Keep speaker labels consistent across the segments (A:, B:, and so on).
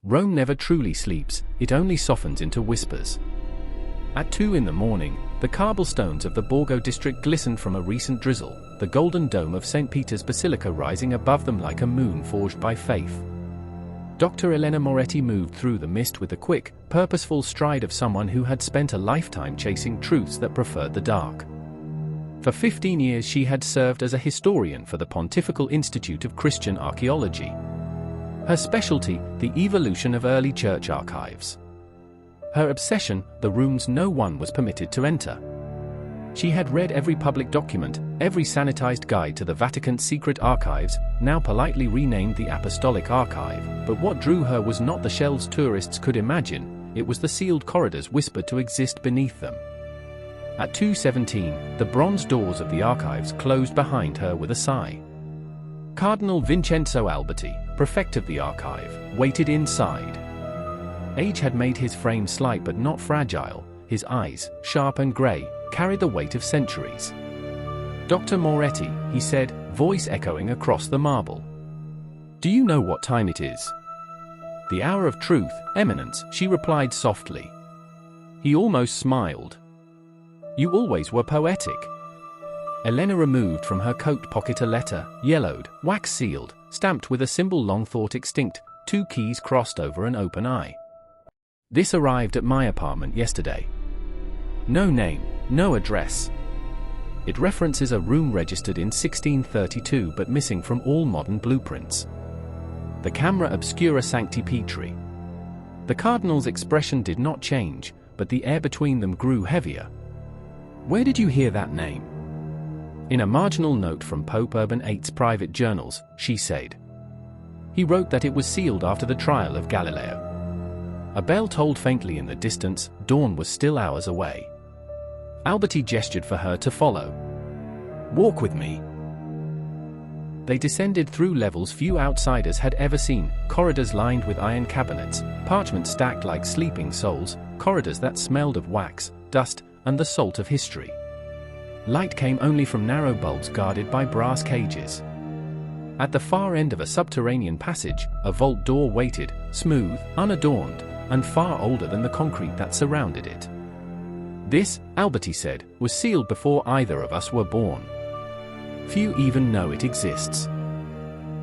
A: Rome never truly sleeps, it only softens into whispers. At 2 in the morning, the cobblestones of the Borgo district glistened from a recent drizzle, the golden dome of St. Peter's Basilica rising above them like a moon forged by faith. Dr. Elena Moretti moved through the mist with the quick, purposeful stride of someone who had spent a lifetime chasing truths that preferred the dark. For 15 years she had served as a historian for the Pontifical Institute of Christian Archaeology. Her specialty, the evolution of early church archives. Her obsession, the rooms no one was permitted to enter. She had read every public document, every sanitized guide to the Vatican's secret archives, now politely renamed the Apostolic Archive, but what drew her was not the shelves tourists could imagine, it was the sealed corridors whispered to exist beneath them. At 2:17, the bronze doors of the archives closed behind her with a sigh. Cardinal Vincenzo Alberti, prefect of the archive, waited inside. Age had made his frame slight but not fragile, his eyes, sharp and grey, carried the weight of centuries. "Dr. Moretti," he said, voice echoing across the marble. "Do you know what time it is?" "The hour of truth, Eminence," she replied softly. He almost smiled. "You always were poetic." Elena removed from her coat pocket a letter, yellowed, wax-sealed, stamped with a symbol long thought extinct, 2 keys crossed over an open eye. "This arrived at my apartment yesterday. No name, no address. It references a room registered in 1632 but missing from all modern blueprints. The camera obscura sancti Petri." The cardinal's expression did not change, but the air between them grew heavier. "Where did you hear that name?" "In a marginal note from Pope Urban VIII's private journals," she said. "He wrote that it was sealed after the trial of Galileo." A bell tolled faintly in the distance, dawn was still hours away. Alberti gestured for her to follow. "Walk with me." They descended through levels few outsiders had ever seen, corridors lined with iron cabinets, parchment stacked like sleeping souls, corridors that smelled of wax, dust, and the salt of history. Light came only from narrow bulbs guarded by brass cages. At the far end of a subterranean passage, a vault door waited, smooth, unadorned, and far older than the concrete that surrounded it. "This," Alberti said, "was sealed before either of us were born. Few even know it exists."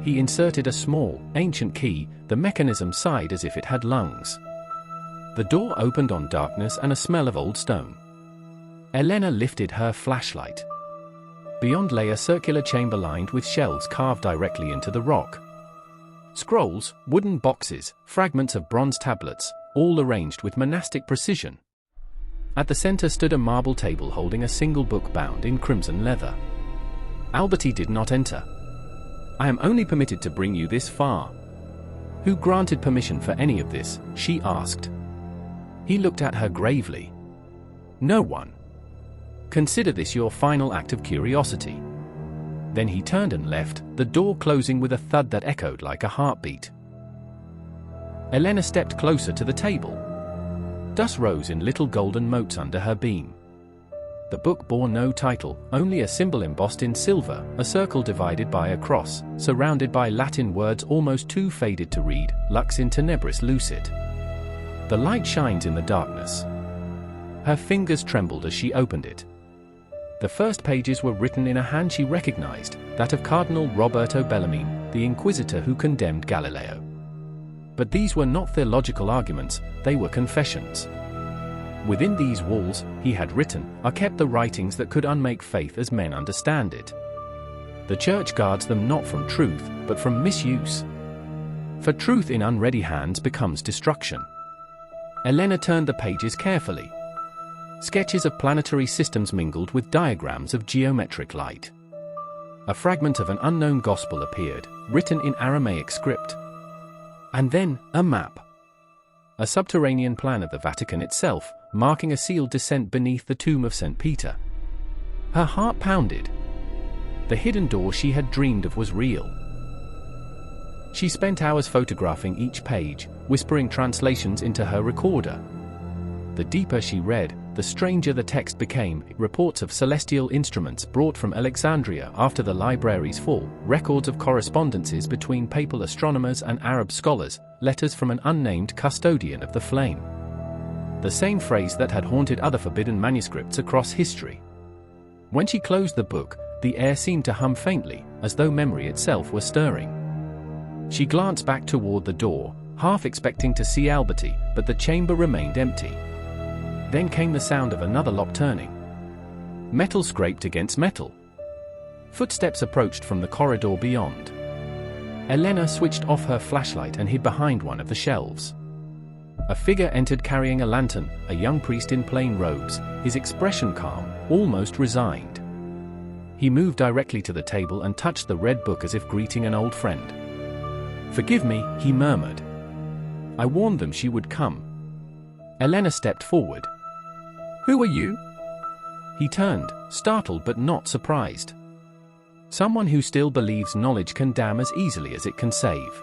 A: He inserted a small, ancient key, the mechanism sighed as if it had lungs. The door opened on darkness and a smell of old stone. Elena lifted her flashlight. Beyond lay a circular chamber lined with shelves carved directly into the rock. Scrolls, wooden boxes, fragments of bronze tablets, all arranged with monastic precision. At the center stood a marble table holding a single book bound in crimson leather. Alberti did not enter. "I am only permitted to bring you this far." "Who granted permission for any of this?" she asked. He looked at her gravely. "No one. Consider this your final act of curiosity." Then he turned and left, the door closing with a thud that echoed like a heartbeat. Elena stepped closer to the table. Dust rose in little golden motes under her beam. The book bore no title, only a symbol embossed in silver, a circle divided by a cross, surrounded by Latin words almost too faded to read, lux in tenebris lucet. The light shines in the darkness. Her fingers trembled as she opened it. The first pages were written in a hand she recognized, that of Cardinal Roberto Bellarmine, the inquisitor who condemned Galileo. But these were not theological arguments, they were confessions. Within these walls, he had written, are kept the writings that could unmake faith as men understand it. The Church guards them not from truth, but from misuse. For truth in unready hands becomes destruction. Elena turned the pages carefully. Sketches of planetary systems mingled with diagrams of geometric light. A fragment of an unknown gospel appeared, written in Aramaic script. And then, a map. A subterranean plan of the Vatican itself, marking a sealed descent beneath the tomb of St. Peter. Her heart pounded. The hidden door she had dreamed of was real. She spent hours photographing each page, whispering translations into her recorder. The deeper she read, the stranger the text became. Reports of celestial instruments brought from Alexandria after the library's fall, records of correspondences between papal astronomers and Arab scholars, letters from an unnamed custodian of the flame. The same phrase that had haunted other forbidden manuscripts across history. When she closed the book, the air seemed to hum faintly, as though memory itself were stirring. She glanced back toward the door, half expecting to see Alberti, but the chamber remained empty. Then came the sound of another lock turning. Metal scraped against metal. Footsteps approached from the corridor beyond. Elena switched off her flashlight and hid behind one of the shelves. A figure entered carrying a lantern, a young priest in plain robes, his expression calm, almost resigned. He moved directly to the table and touched the red book as if greeting an old friend. "Forgive me," he murmured. "I warned them she would come." Elena stepped forward. "Who are you?" He turned, startled but not surprised. "Someone who still believes knowledge can damn as easily as it can save."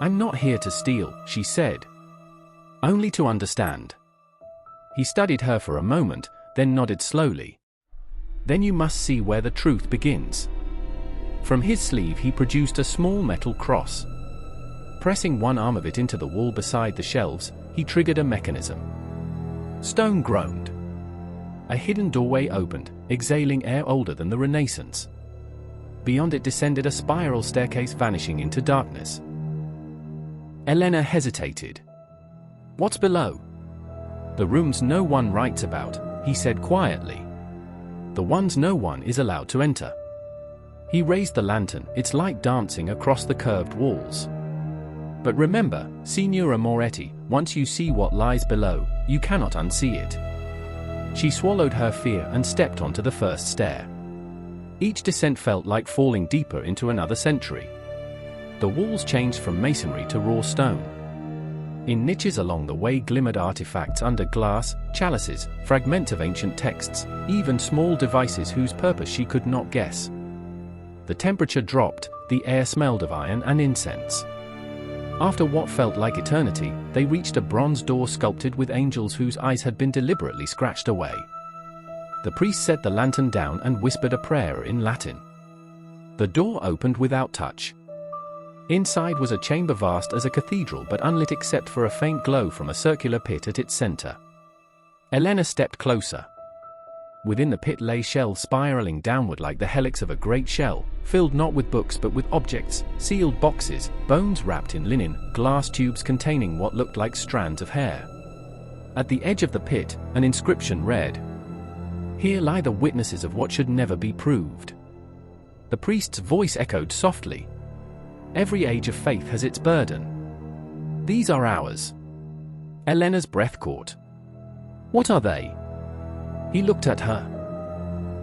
A: "I'm not here to steal," she said. "Only to understand." He studied her for a moment, then nodded slowly. "Then you must see where the truth begins." From his sleeve he produced a small metal cross. Pressing one arm of it into the wall beside the shelves, he triggered a mechanism. Stone groaned. A hidden doorway opened, exhaling air older than the Renaissance. Beyond it descended a spiral staircase vanishing into darkness. Elena hesitated. "What's below?" "The rooms no one writes about," he said quietly. "The ones no one is allowed to enter." He raised the lantern, its light dancing across the curved walls. "But remember, Signora Moretti, once you see what lies below, you cannot unsee it." She swallowed her fear and stepped onto the first stair. Each descent felt like falling deeper into another century. The walls changed from masonry to raw stone. In niches along the way glimmered artifacts under glass, chalices, fragments of ancient texts, even small devices whose purpose she could not guess. The temperature dropped, the air smelled of iron and incense. After what felt like eternity, they reached a bronze door sculpted with angels whose eyes had been deliberately scratched away. The priest set the lantern down and whispered a prayer in Latin. The door opened without touch. Inside was a chamber vast as a cathedral but unlit except for a faint glow from a circular pit at its center. Elena stepped closer. Within the pit lay shelves spiraling downward like the helix of a great shell, filled not with books but with objects, sealed boxes, bones wrapped in linen, glass tubes containing what looked like strands of hair. At the edge of the pit, an inscription read, "Here lie the witnesses of what should never be proved." The priest's voice echoed softly. "Every age of faith has its burden. These are ours." Elena's breath caught. "What are they?" He looked at her.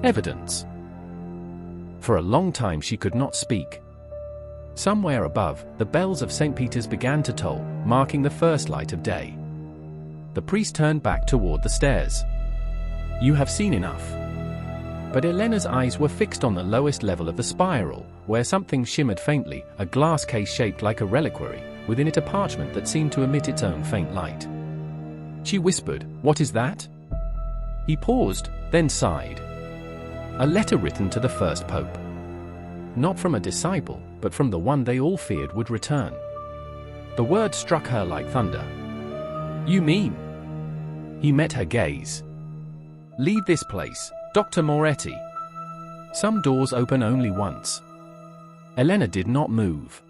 A: "Evidence." For a long time she could not speak. Somewhere above, the bells of St. Peter's began to toll, marking the first light of day. The priest turned back toward the stairs. "You have seen enough." But Elena's eyes were fixed on the lowest level of the spiral, where something shimmered faintly, a glass case shaped like a reliquary, within it a parchment that seemed to emit its own faint light. She whispered, "What is that?" He paused, then sighed. A letter written to the first pope. Not from a disciple, but from the one they all feared would return. The word struck her like thunder. "You mean?" He met her gaze. "Leave this place, Dr. Moretti. Some doors open only once." Elena did not move.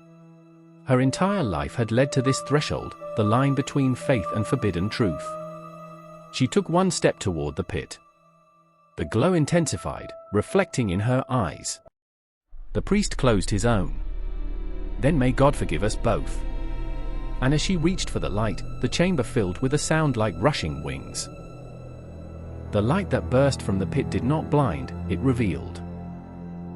A: Her entire life had led to this threshold, the line between faith and forbidden truth. She took one step toward the pit. The glow intensified, reflecting in her eyes. The priest closed his own. "Then may God forgive us both." And as she reached for the light, the chamber filled with a sound like rushing wings. The light that burst from the pit did not blind, it revealed.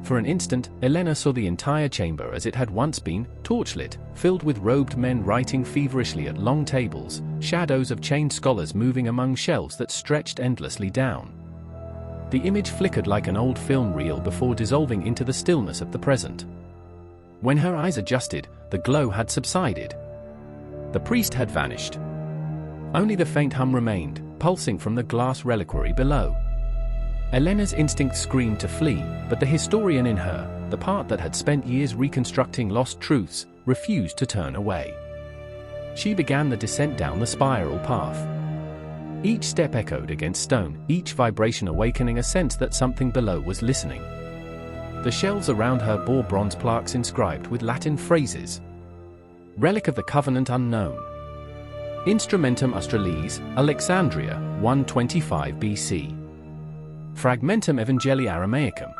A: For an instant, Elena saw the entire chamber as it had once been, torchlit, filled with robed men writing feverishly at long tables, shadows of chained scholars moving among shelves that stretched endlessly down. The image flickered like an old film reel before dissolving into the stillness of the present. When her eyes adjusted, the glow had subsided. The priest had vanished. Only the faint hum remained, pulsing from the glass reliquary below. Elena's instinct screamed to flee, but the historian in her, the part that had spent years reconstructing lost truths, refused to turn away. She began the descent down the spiral path. Each step echoed against stone, each vibration awakening a sense that something below was listening. The shelves around her bore bronze plaques inscribed with Latin phrases. Relic of the Covenant Unknown. Instrumentum Australis, Alexandria, 125 BC. Fragmentum Evangelii Aramaicum.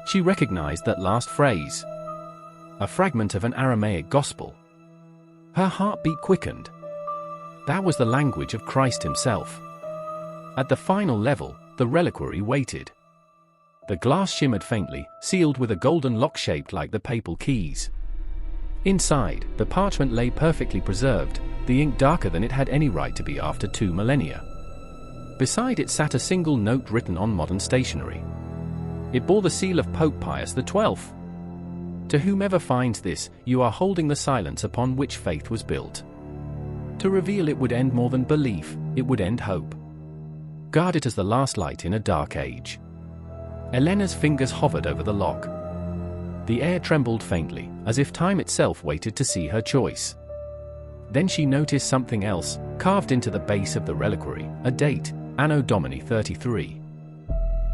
A: She recognized that last phrase. A fragment of an Aramaic gospel. Her heartbeat quickened. That was the language of Christ himself. At the final level, the reliquary waited. The glass shimmered faintly, sealed with a golden lock shaped like the papal keys. Inside, the parchment lay perfectly preserved, the ink darker than it had any right to be after 2 millennia. Beside it sat a single note written on modern stationery. It bore the seal of Pope Pius XII. To whomever finds this, you are holding the silence upon which faith was built. To reveal it would end more than belief, it would end hope. Guard it as the last light in a dark age. Elena's fingers hovered over the lock. The air trembled faintly, as if time itself waited to see her choice. Then she noticed something else, carved into the base of the reliquary, a date, Anno Domini 33.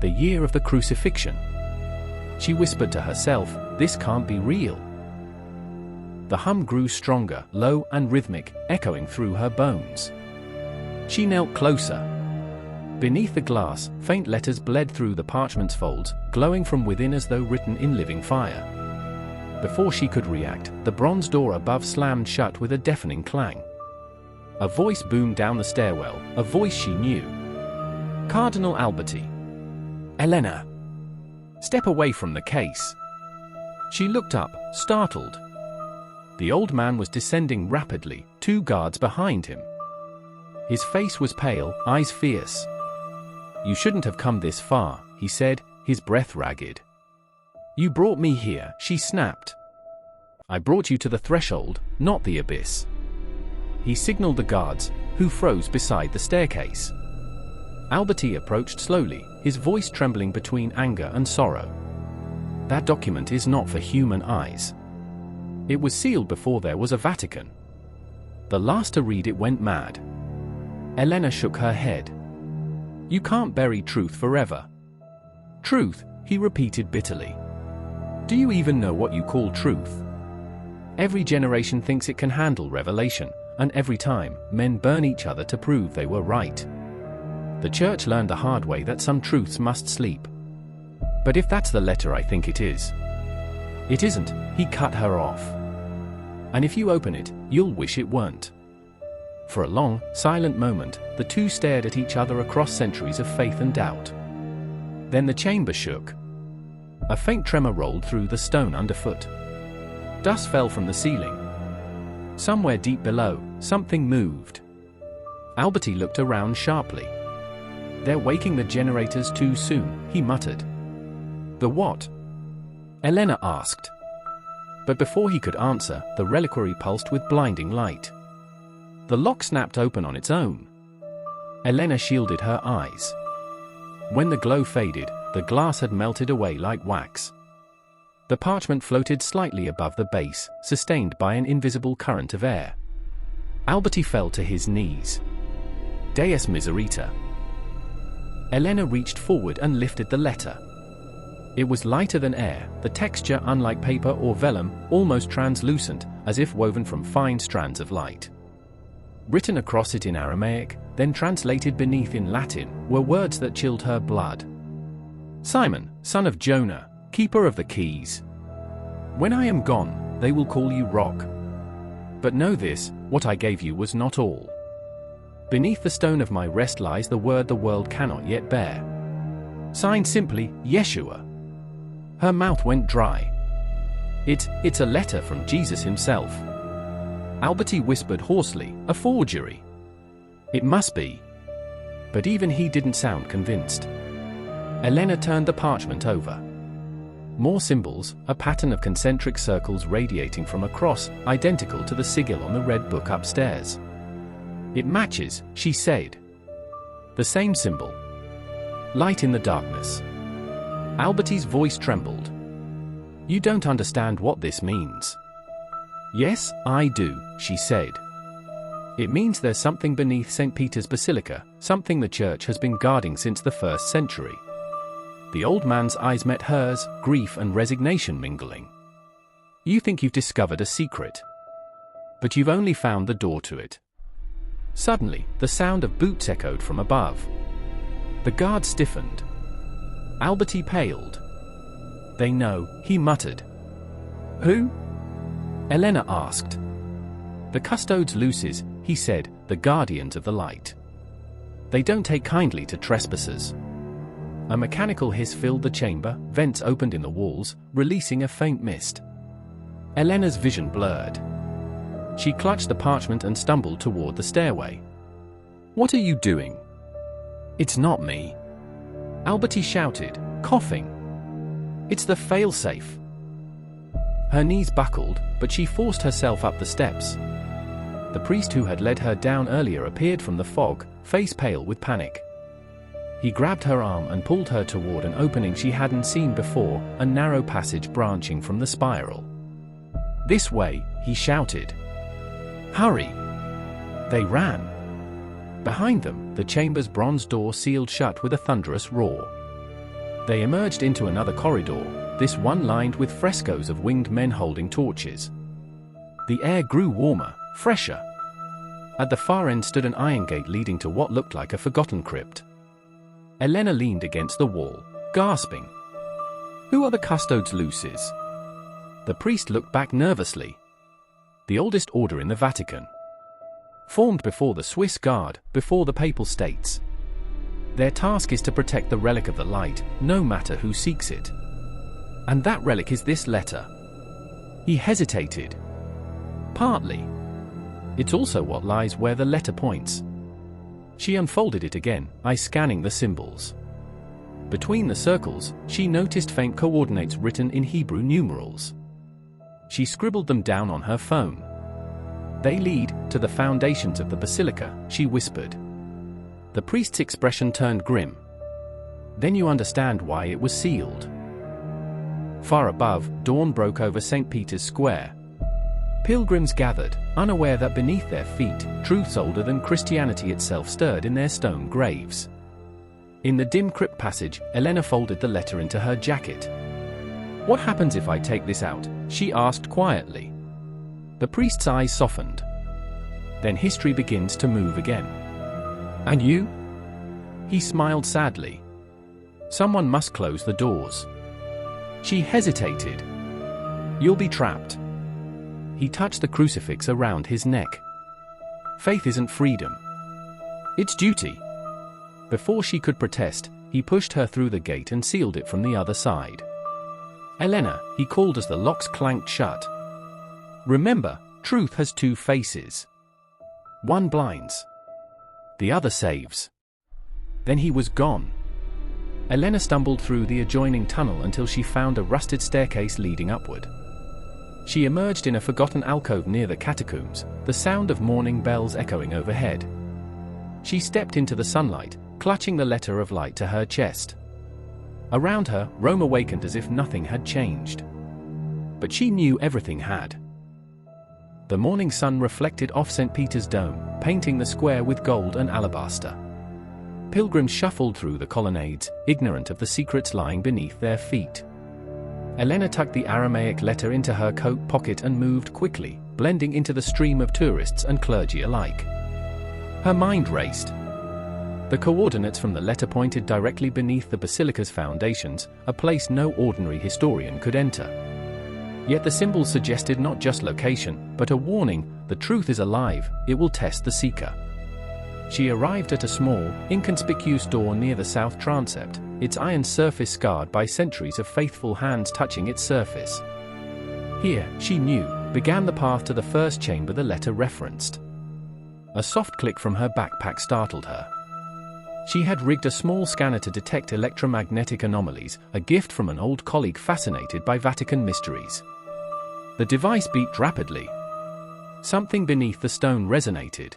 A: The year of the crucifixion. She whispered to herself, this can't be real. The hum grew stronger, low and rhythmic, echoing through her bones. She knelt closer. Beneath the glass, faint letters bled through the parchment's folds, glowing from within as though written in living fire. Before she could react, the bronze door above slammed shut with a deafening clang. A voice boomed down the stairwell, a voice she knew. Cardinal Alberti. Elena. Step away from the case. She looked up, startled. The old man was descending rapidly, 2 guards behind him. His face was pale, eyes fierce. You shouldn't have come this far, he said, his breath ragged. You brought me here, she snapped. I brought you to the threshold, not the abyss. He signaled the guards, who froze beside the staircase. Alberti approached slowly, his voice trembling between anger and sorrow. That document is not for human eyes. It was sealed before there was a Vatican. The last to read it went mad. Elena shook her head. You can't bury truth forever. Truth, he repeated bitterly. Do you even know what you call truth? Every generation thinks it can handle revelation, and every time, men burn each other to prove they were right. The church learned the hard way that some truths must sleep. But if that's the letter I think it is. It isn't, he cut her off. And if you open it, you'll wish it weren't. For a long, silent moment, the two stared at each other across centuries of faith and doubt. Then the chamber shook. A faint tremor rolled through the stone underfoot. Dust fell from the ceiling. Somewhere deep below, something moved. Alberti looked around sharply. They're waking the generators too soon, he muttered. The what? Elena asked. But before he could answer, the reliquary pulsed with blinding light. The lock snapped open on its own. Elena shielded her eyes. When the glow faded, the glass had melted away like wax. The parchment floated slightly above the base, sustained by an invisible current of air. Alberti fell to his knees. Deus miserita. Elena reached forward and lifted the letter. It was lighter than air, the texture unlike paper or vellum, almost translucent, as if woven from fine strands of light. Written across it in Aramaic, then translated beneath in Latin, were words that chilled her blood. Simon, son of Jonah, keeper of the keys. When I am gone, they will call you Rock. But know this, what I gave you was not all. Beneath the stone of my rest lies the word the world cannot yet bear. Signed simply, Yeshua. Her mouth went dry. It's a letter from Jesus himself. Alberti whispered hoarsely, a forgery. It must be. But even he didn't sound convinced. Elena turned the parchment over. More symbols, a pattern of concentric circles radiating from a cross, identical to the sigil on the red book upstairs. It matches, she said. The same symbol. Light in the darkness. Alberti's voice trembled. You don't understand what this means. Yes, I do, she said. It means there's something beneath St. Peter's Basilica, something the church has been guarding since the 1st century. The old man's eyes met hers, grief and resignation mingling. You think you've discovered a secret. But you've only found the door to it. Suddenly, the sound of boots echoed from above. The guard stiffened. Alberti paled. They know, he muttered. Who? Elena asked. The custodes luces, he said, the guardians of the light. They don't take kindly to trespassers. A mechanical hiss filled the chamber, vents opened in the walls, releasing a faint mist. Elena's vision blurred. She clutched the parchment and stumbled toward the stairway. What are you doing? It's not me. Alberti shouted, coughing. It's the failsafe. Her knees buckled, but she forced herself up the steps. The priest who had led her down earlier appeared from the fog, face pale with panic. He grabbed her arm and pulled her toward an opening she hadn't seen before, a narrow passage branching from the spiral. This way, he shouted. Hurry! They ran. Behind them, the chamber's bronze door sealed shut with a thunderous roar. They emerged into another corridor, this one lined with frescoes of winged men holding torches. The air grew warmer, fresher. At the far end stood an iron gate leading to what looked like a forgotten crypt. Elena leaned against the wall, gasping. Who are the custodes luces? The priest looked back nervously. The oldest order in the Vatican. Formed before the Swiss Guard, before the Papal States. Their task is to protect the relic of the light, no matter who seeks it. And that relic is this letter. He hesitated. Partly. It's also what lies where the letter points. She unfolded it again, eye scanning the symbols. Between the circles, she noticed faint coordinates written in Hebrew numerals. She scribbled them down on her phone. They lead to the foundations of the basilica, she whispered. The priest's expression turned grim. Then you understand why it was sealed. Far above, dawn broke over St. Peter's Square. Pilgrims gathered, unaware that beneath their feet, truths older than Christianity itself stirred in their stone graves. In the dim crypt passage, Elena folded the letter into her jacket. What happens if I take this out? She asked quietly. The priest's eyes softened. Then history begins to move again. And you? He smiled sadly. Someone must close the doors. She hesitated. You'll be trapped. He touched the crucifix around his neck. Faith isn't freedom. It's duty. Before she could protest, he pushed her through the gate and sealed it from the other side. Elena, he called as the locks clanked shut. Remember, truth has two faces. One blinds. The other saves. Then he was gone. Elena stumbled through the adjoining tunnel until she found a rusted staircase leading upward. She emerged in a forgotten alcove near the catacombs, the sound of morning bells echoing overhead. She stepped into the sunlight, clutching the letter of light to her chest. Around her, Rome awakened as if nothing had changed. But she knew everything had. The morning sun reflected off St. Peter's dome, painting the square with gold and alabaster. Pilgrims shuffled through the colonnades, ignorant of the secrets lying beneath their feet. Elena tucked the Aramaic letter into her coat pocket and moved quickly, blending into the stream of tourists and clergy alike. Her mind raced. The coordinates from the letter pointed directly beneath the basilica's foundations, a place no ordinary historian could enter. Yet the symbols suggested not just location, but a warning: the truth is alive, it will test the seeker. She arrived at a small, inconspicuous door near the south transept, its iron surface scarred by centuries of faithful hands touching its surface. Here, she knew, began the path to the first chamber the letter referenced. A soft click from her backpack startled her. She had rigged a small scanner to detect electromagnetic anomalies, a gift from an old colleague fascinated by Vatican mysteries. The device beeped rapidly. Something beneath the stone resonated.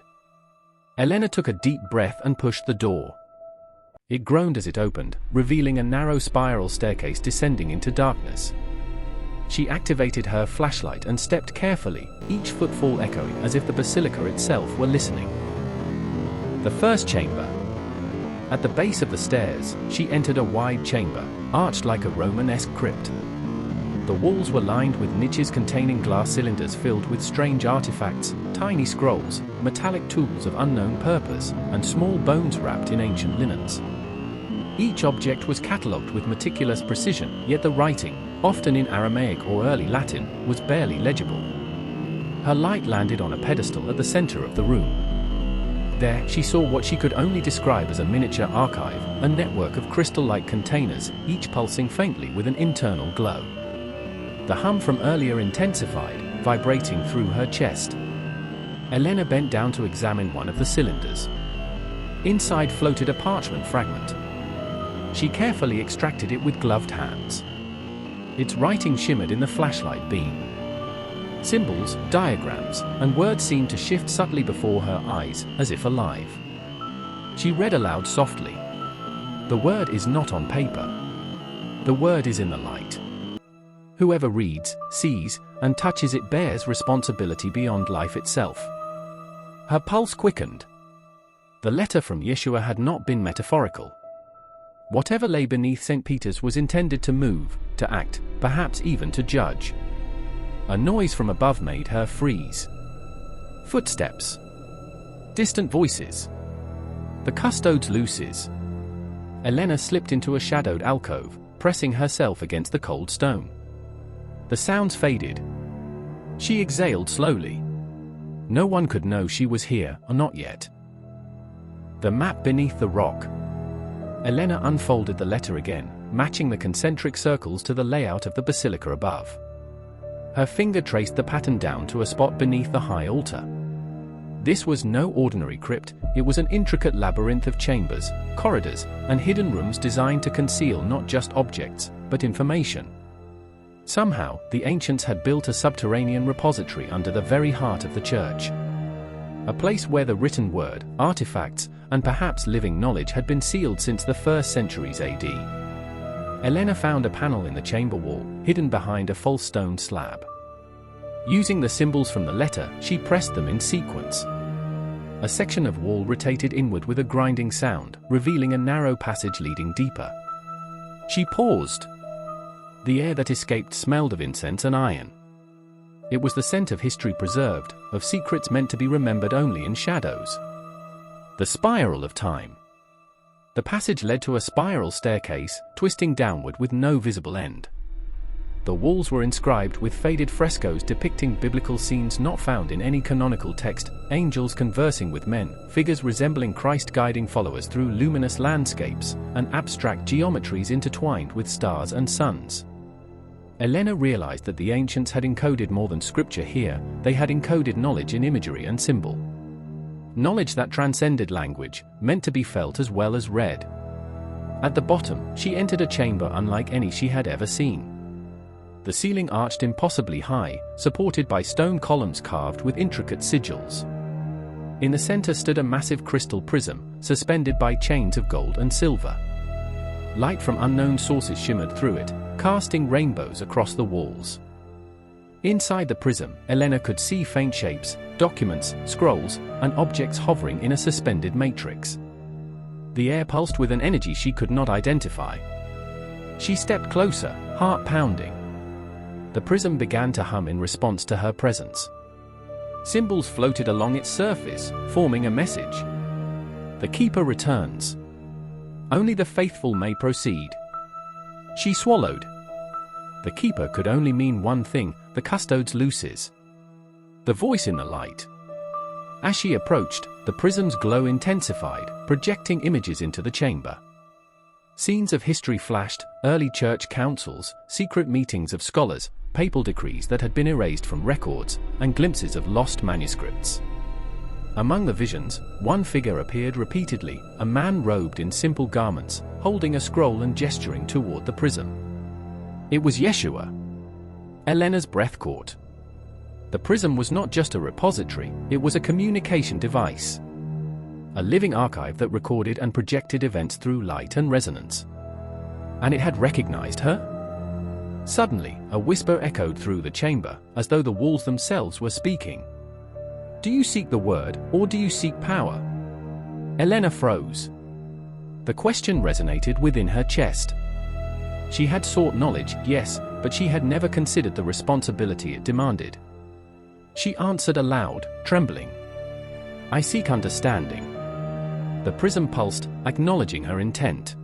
A: Elena took a deep breath and pushed the door. It groaned as it opened, revealing a narrow spiral staircase descending into darkness. She activated her flashlight and stepped carefully, each footfall echoing as if the basilica itself were listening. The first chamber. At the base of the stairs, she entered a wide chamber, arched like a Romanesque crypt. The walls were lined with niches containing glass cylinders filled with strange artifacts, tiny scrolls, metallic tools of unknown purpose, and small bones wrapped in ancient linens. Each object was catalogued with meticulous precision, yet the writing, often in Aramaic or early Latin, was barely legible. Her light landed on a pedestal at the center of the room. There, she saw what she could only describe as a miniature archive, a network of crystal-like containers, each pulsing faintly with an internal glow. The hum from earlier intensified, vibrating through her chest. Elena bent down to examine one of the cylinders. Inside floated a parchment fragment. She carefully extracted it with gloved hands. Its writing shimmered in the flashlight beam. Symbols, diagrams, and words seemed to shift subtly before her eyes, as if alive. She read aloud softly. "The word is not on paper. The word is in the light. Whoever reads, sees, and touches it bears responsibility beyond life itself." Her pulse quickened. The letter from Yeshua had not been metaphorical. Whatever lay beneath St. Peter's was intended to move, to act, perhaps even to judge. A noise from above made her freeze. Footsteps. Distant voices. The custodes luces. Elena slipped into a shadowed alcove, pressing herself against the cold stone. The sounds faded. She exhaled slowly. No one could know she was here, or not yet. The map beneath the rock. Elena unfolded the letter again, matching the concentric circles to the layout of the basilica above. Her finger traced the pattern down to a spot beneath the high altar. This was no ordinary crypt, it was an intricate labyrinth of chambers, corridors, and hidden rooms designed to conceal not just objects, but information. Somehow, the ancients had built a subterranean repository under the very heart of the church. A place where the written word, artifacts, and perhaps living knowledge had been sealed since the 1st centuries AD. Elena found a panel in the chamber wall, hidden behind a false stone slab. Using the symbols from the letter, she pressed them in sequence. A section of wall rotated inward with a grinding sound, revealing a narrow passage leading deeper. She paused. The air that escaped smelled of incense and iron. It was the scent of history preserved, of secrets meant to be remembered only in shadows. The spiral of time. The passage led to a spiral staircase, twisting downward with no visible end. The walls were inscribed with faded frescoes depicting biblical scenes not found in any canonical text, angels conversing with men, figures resembling Christ guiding followers through luminous landscapes, and abstract geometries intertwined with stars and suns. Elena realized that the ancients had encoded more than scripture here, they had encoded knowledge in imagery and symbol. Knowledge that transcended language, meant to be felt as well as read. At the bottom, she entered a chamber unlike any she had ever seen. The ceiling arched impossibly high, supported by stone columns carved with intricate sigils. In the center stood a massive crystal prism, suspended by chains of gold and silver. Light from unknown sources shimmered through it, casting rainbows across the walls. Inside the prism, Elena could see faint shapes, documents, scrolls, and objects hovering in a suspended matrix. The air pulsed with an energy she could not identify. She stepped closer, heart pounding. The prism began to hum in response to her presence. Symbols floated along its surface, forming a message. The keeper returns. Only the faithful may proceed. She swallowed. The keeper could only mean one thing, the custodes luces. The voice in the light. As she approached, the prism's glow intensified, projecting images into the chamber. Scenes of history flashed, early church councils, secret meetings of scholars, papal decrees that had been erased from records, and glimpses of lost manuscripts. Among the visions, one figure appeared repeatedly, a man robed in simple garments, holding a scroll and gesturing toward the prism. It was Yeshua. Elena's breath caught. The prism was not just a repository, it was a communication device. a living archive that recorded and projected events through light and resonance. And it had recognized her? Suddenly, a whisper echoed through the chamber, as though the walls themselves were speaking. "Do you seek the word, or do you seek power?" Elena froze. The question resonated within her chest. She had sought knowledge, yes, but she had never considered the responsibility it demanded. She answered aloud, trembling. "I seek understanding." The prism pulsed, acknowledging her intent.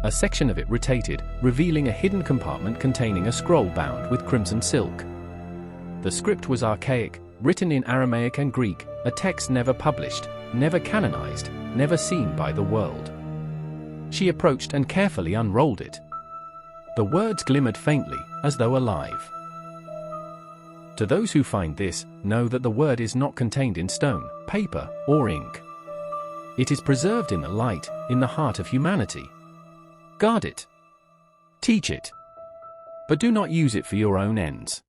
A: A section of it rotated, revealing a hidden compartment containing a scroll bound with crimson silk. The script was archaic, written in Aramaic and Greek, a text never published, never canonized, never seen by the world. She approached and carefully unrolled it. The words glimmered faintly, as though alive. To those who find this, know that the word is not contained in stone, paper, or ink. It is preserved in the light, in the heart of humanity. Guard it. Teach it. But do not use it for your own ends.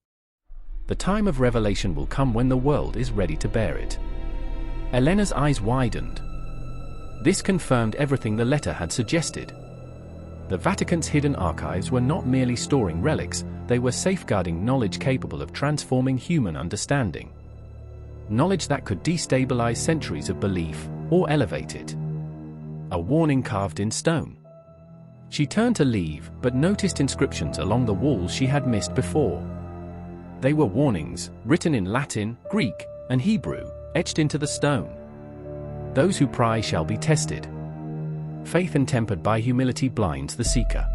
A: The time of revelation will come when the world is ready to bear it. Elena's eyes widened. This confirmed everything the letter had suggested. The Vatican's hidden archives were not merely storing relics, they were safeguarding knowledge capable of transforming human understanding. Knowledge that could destabilize centuries of belief, or elevate it. A warning carved in stone. She turned to leave, but noticed inscriptions along the walls she had missed before. They were warnings, written in Latin, Greek, and Hebrew, etched into the stone. Those who pry shall be tested. Faith untempered by humility blinds the seeker.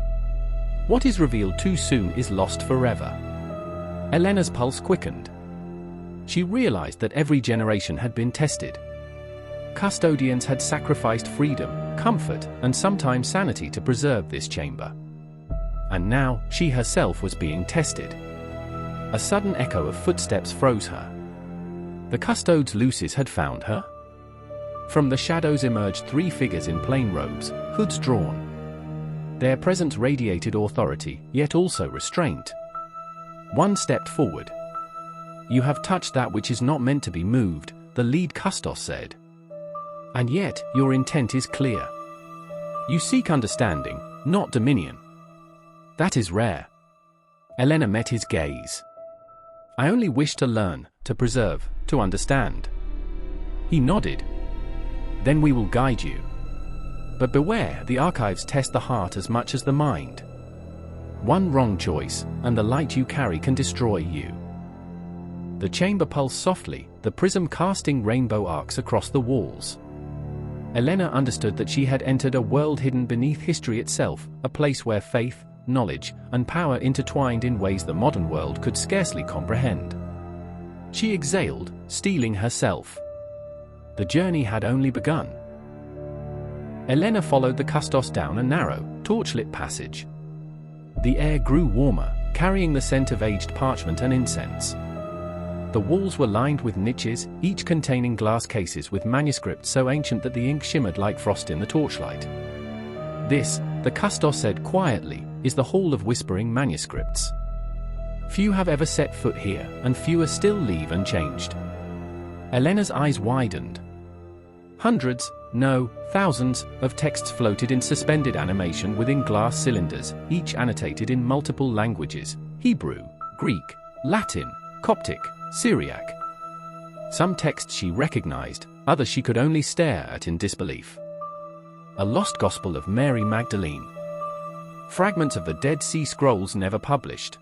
A: What is revealed too soon is lost forever. Elena's pulse quickened. She realized that every generation had been tested. Custodians had sacrificed freedom, comfort, and sometimes sanity to preserve this chamber. And now, she herself was being tested. A sudden echo of footsteps froze her. The custodes Lucis had found her? From the shadows emerged three figures in plain robes, hoods drawn. Their presence radiated authority, yet also restraint. One stepped forward. "You have touched that which is not meant to be moved," the lead custos said. "And yet, your intent is clear. You seek understanding, not dominion. That is rare." Elena met his gaze. "I only wish to learn, to preserve, to understand." He nodded. "Then we will guide you. But beware, the archives test the heart as much as the mind. One wrong choice, and the light you carry can destroy you." The chamber pulsed softly, the prism casting rainbow arcs across the walls. Elena understood that she had entered a world hidden beneath history itself, a place where faith, knowledge, and power intertwined in ways the modern world could scarcely comprehend. She exhaled, steeling herself. The journey had only begun. Elena followed the custos down a narrow, torchlit passage. The air grew warmer, carrying the scent of aged parchment and incense. The walls were lined with niches, each containing glass cases with manuscripts so ancient that the ink shimmered like frost in the torchlight. "This," the custos said quietly, "is the hall of whispering manuscripts. Few have ever set foot here, and fewer still leave unchanged." Elena's eyes widened. Hundreds, no, thousands, of texts floated in suspended animation within glass cylinders, each annotated in multiple languages: Hebrew, Greek, Latin, Coptic, Syriac. Some texts she recognized, others she could only stare at in disbelief. A lost gospel of Mary Magdalene. Fragments of the Dead Sea Scrolls never published.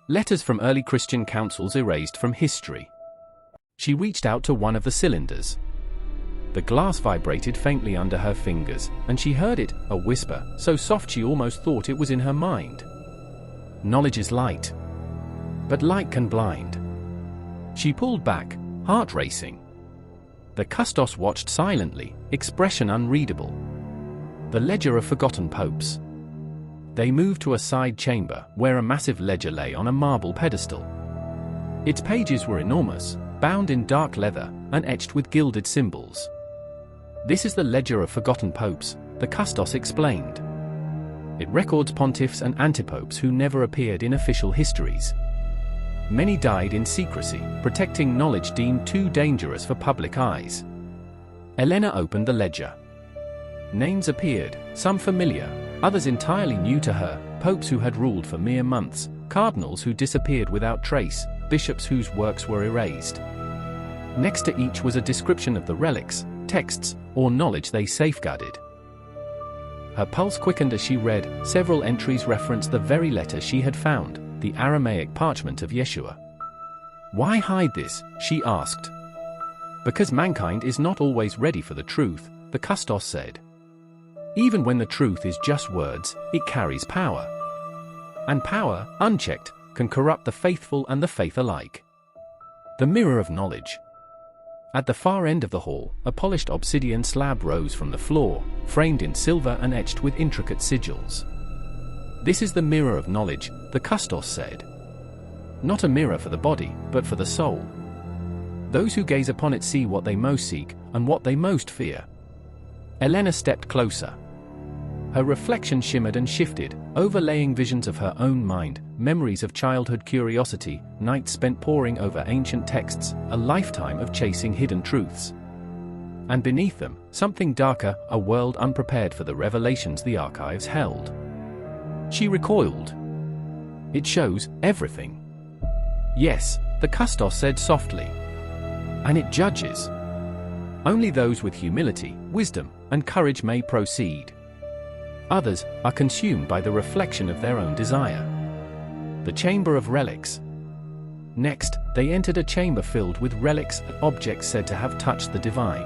A: Letters from early Christian councils erased from history. She reached out to one of the cylinders. The glass vibrated faintly under her fingers, and she heard it, a whisper, so soft she almost thought it was in her mind. "Knowledge is light. But light can blind." She pulled back, heart racing. The custos watched silently, expression unreadable. The ledger of forgotten popes. They moved to a side chamber, where a massive ledger lay on a marble pedestal. Its pages were enormous, bound in dark leather, and etched with gilded symbols. "This is the ledger of forgotten popes," the custos explained. It records pontiffs and antipopes who never appeared in official histories. Many died in secrecy, protecting knowledge deemed too dangerous for public eyes. Elena opened the ledger. Names appeared, some familiar, others entirely new to her, popes who had ruled for mere months, cardinals who disappeared without trace, bishops whose works were erased. Next to each was a description of the relics, texts, or knowledge they safeguarded. Her pulse quickened as she read. Several entries referenced the very letter she had found, the Aramaic parchment of Yeshua. Why hide this? She asked. Because mankind is not always ready for the truth, the Custos said. Even when the truth is just words, it carries power. And power, unchecked, can corrupt the faithful and the faith alike. The mirror of knowledge. At the far end of the hall, a polished obsidian slab rose from the floor, framed in silver and etched with intricate sigils. This is the mirror of knowledge, the Custos said. Not a mirror for the body, but for the soul. Those who gaze upon it see what they most seek, and what they most fear. Elena stepped closer. Her reflection shimmered and shifted, overlaying visions of her own mind, memories of childhood curiosity, nights spent poring over ancient texts, a lifetime of chasing hidden truths. And beneath them, something darker, a world unprepared for the revelations the archives held. She recoiled. It shows everything. Yes, the Custos said softly. And it judges. Only those with humility, wisdom, and courage may proceed. Others are consumed by the reflection of their own desire. The chamber of relics. Next, they entered a chamber filled with relics and objects said to have touched the divine.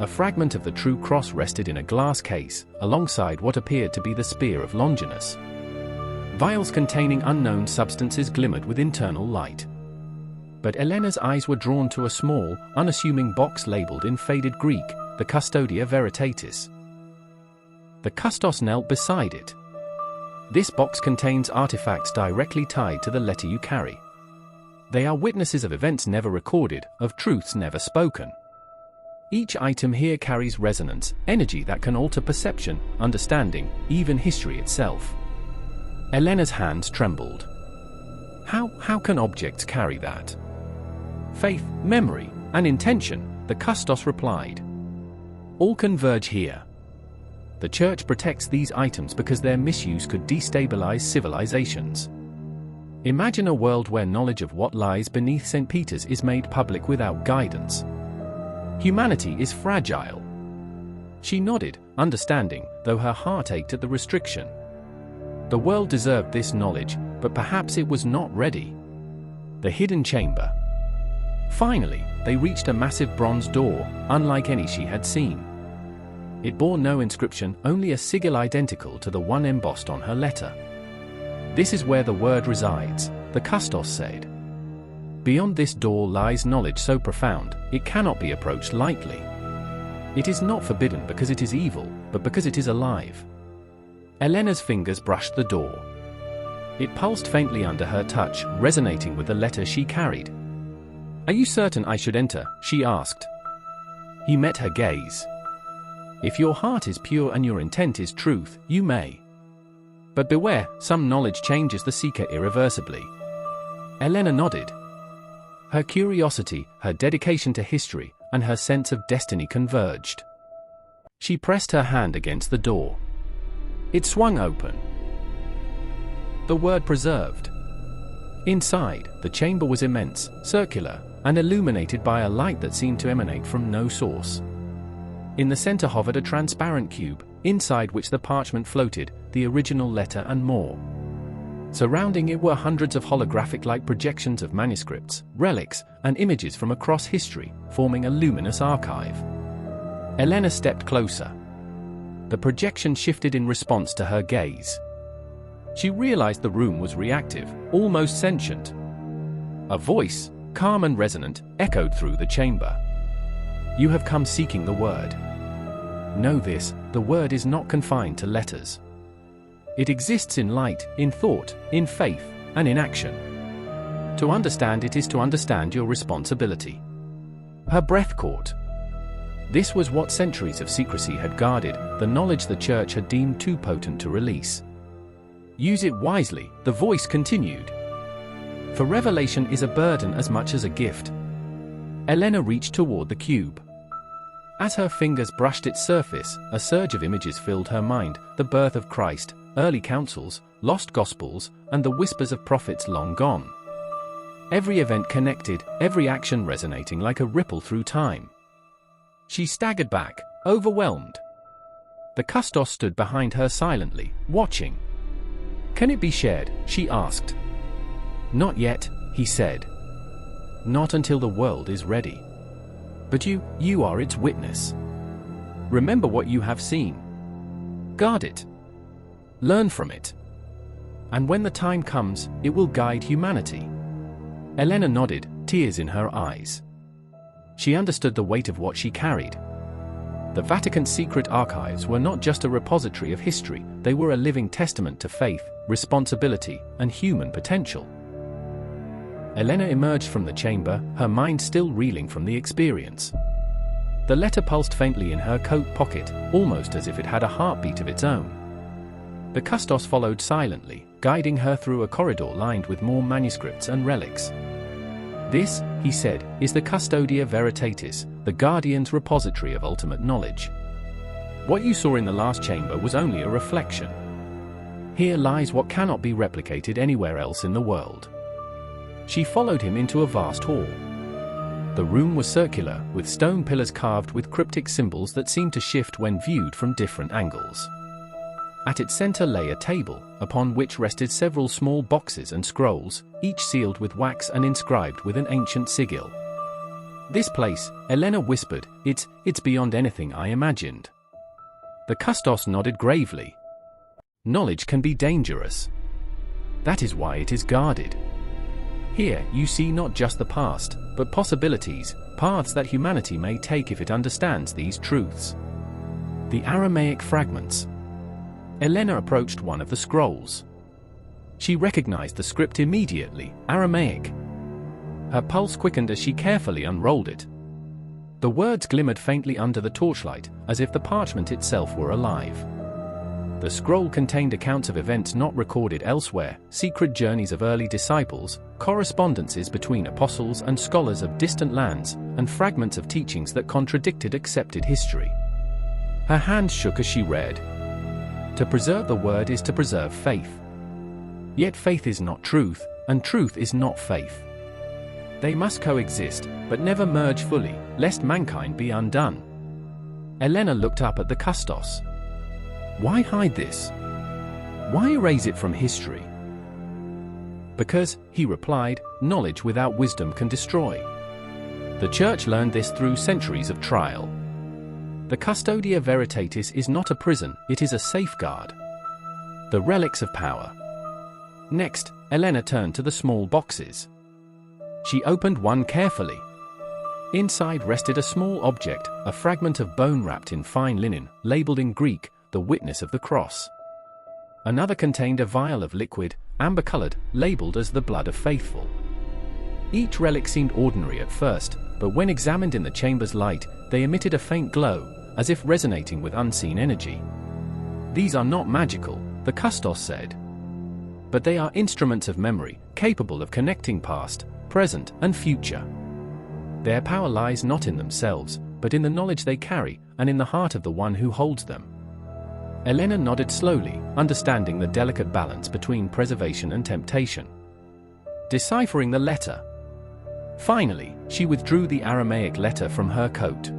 A: A fragment of the true cross rested in a glass case, alongside what appeared to be the spear of Longinus. Vials containing unknown substances glimmered with internal light. But Elena's eyes were drawn to a small, unassuming box labeled in faded Greek, the Custodia Veritatis. The Custos knelt beside it. This box contains artifacts directly tied to the letter you carry. They are witnesses of events never recorded, of truths never spoken. Each item here carries resonance, energy that can alter perception, understanding, even history itself. Elena's hands trembled. How can objects carry that? Faith, memory, and intention, the Custos replied. All converge here. The Church protects these items because their misuse could destabilize civilizations. Imagine a world where knowledge of what lies beneath St. Peter's is made public without guidance. Humanity is fragile. She nodded, understanding, though her heart ached at the restriction. The world deserved this knowledge, but perhaps it was not ready. The hidden chamber. Finally, they reached a massive bronze door, unlike any she had seen. It bore no inscription, only a sigil identical to the one embossed on her letter. This is where the word resides, the Custos said. Beyond this door lies knowledge so profound, it cannot be approached lightly. It is not forbidden because it is evil, but because it is alive. Elena's fingers brushed the door. It pulsed faintly under her touch, resonating with the letter she carried. Are you certain I should enter? She asked. He met her gaze. If your heart is pure and your intent is truth, you may. But beware, some knowledge changes the seeker irreversibly. Elena nodded. Her curiosity, her dedication to history, and her sense of destiny converged. She pressed her hand against the door. It swung open. The word preserved. Inside, the chamber was immense, circular, and illuminated by a light that seemed to emanate from no source. In the center hovered a transparent cube, inside which the parchment floated, the original letter and more. Surrounding it were hundreds of holographic-like projections of manuscripts, relics, and images from across history, forming a luminous archive. Elena stepped closer. The projection shifted in response to her gaze. She realized the room was reactive, almost sentient. A voice, calm and resonant, echoed through the chamber. You have come seeking the word. Know this, the word is not confined to letters. It exists in light, in thought, in faith, and in action. To understand it is to understand your responsibility. Her breath caught. This was what centuries of secrecy had guarded, the knowledge the Church had deemed too potent to release. Use it wisely, the voice continued. For revelation is a burden as much as a gift. Elena reached toward the cube. As her fingers brushed its surface, a surge of images filled her mind: the birth of Christ, early councils, lost gospels, and the whispers of prophets long gone. Every event connected, every action resonating like a ripple through time. She staggered back, overwhelmed. The custos stood behind her silently, watching. "Can it be shared?" she asked. "Not yet," he said. "Not until the world is ready. But you are its witness. Remember what you have seen. Guard it. Learn from it. And when the time comes, it will guide humanity." Elena nodded, tears in her eyes. She understood the weight of what she carried. The Vatican's secret archives were not just a repository of history, they were a living testament to faith, responsibility, and human potential. Elena emerged from the chamber, her mind still reeling from the experience. The letter pulsed faintly in her coat pocket, almost as if it had a heartbeat of its own. The custos followed silently, guiding her through a corridor lined with more manuscripts and relics. "This," he said, "is the Custodia Veritatis, the Guardian's repository of ultimate knowledge. What you saw in the last chamber was only a reflection. Here lies what cannot be replicated anywhere else in the world." She followed him into a vast hall. The room was circular, with stone pillars carved with cryptic symbols that seemed to shift when viewed from different angles. At its center lay a table, upon which rested several small boxes and scrolls, each sealed with wax and inscribed with an ancient sigil. "This place," Elena whispered, it's beyond anything I imagined." The custos nodded gravely. "Knowledge can be dangerous. That is why it is guarded. Here you see not just the past, but possibilities, paths that humanity may take if it understands these truths." The Aramaic fragments. Elena approached one of the scrolls. She recognized the script immediately: Aramaic. Her pulse quickened as she carefully unrolled it. The words glimmered faintly under the torchlight, as if the parchment itself were alive. The scroll contained accounts of events not recorded elsewhere, secret journeys of early disciples, correspondences between apostles and scholars of distant lands, and fragments of teachings that contradicted accepted history. Her hands shook as she read. To preserve the word is to preserve faith. Yet faith is not truth, and truth is not faith. They must coexist, but never merge fully, lest mankind be undone. Elena looked up at the custos. Why hide this? Why erase it from history? Because, he replied, knowledge without wisdom can destroy. The Church learned this through centuries of trial. The Custodia Veritatis is not a prison, it is a safeguard. The relics of power. Next, Elena turned to the small boxes. She opened one carefully. Inside rested a small object, a fragment of bone wrapped in fine linen, labeled in Greek, the witness of the cross. Another contained a vial of liquid, amber-colored, labeled as the blood of faithful. Each relic seemed ordinary at first, but when examined in the chamber's light, they emitted a faint glow, as if resonating with unseen energy. These are not magical, the custos said. But they are instruments of memory, capable of connecting past, present, and future. Their power lies not in themselves, but in the knowledge they carry, and in the heart of the one who holds them. Elena nodded slowly, understanding the delicate balance between preservation and temptation. Deciphering the letter. Finally, she withdrew the Aramaic letter from her coat.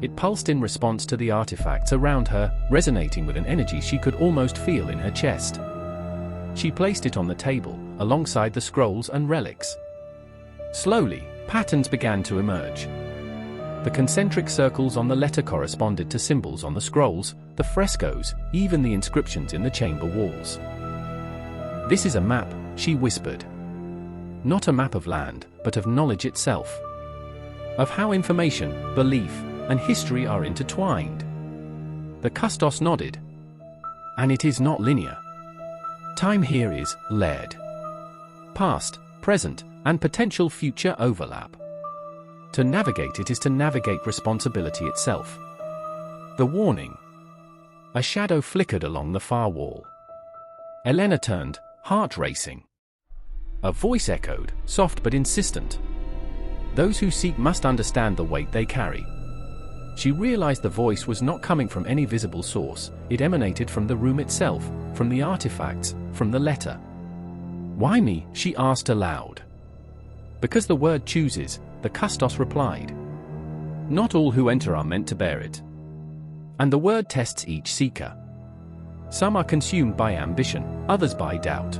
A: It pulsed in response to the artifacts around her, resonating with an energy she could almost feel in her chest. She placed it on the table, alongside the scrolls and relics. Slowly, patterns began to emerge. The concentric circles on the letter corresponded to symbols on the scrolls, the frescoes, even the inscriptions in the chamber walls. "This is a map," she whispered. "Not a map of land, but of knowledge itself. Of how information, belief, and history are intertwined." The custos nodded. "And it is not linear. Time here is layered. Past, present, and potential future overlap. To navigate it is to navigate responsibility itself." The warning. A shadow flickered along the far wall. Elena turned, heart racing. A voice echoed, soft but insistent. "Those who seek must understand the weight they carry. She realized the voice was not coming from any visible source, it emanated from the room itself, from the artifacts, from the letter. "Why me?" she asked aloud. "Because the word chooses," the custos replied. "Not all who enter are meant to bear it. And the word tests each seeker. Some are consumed by ambition, others by doubt.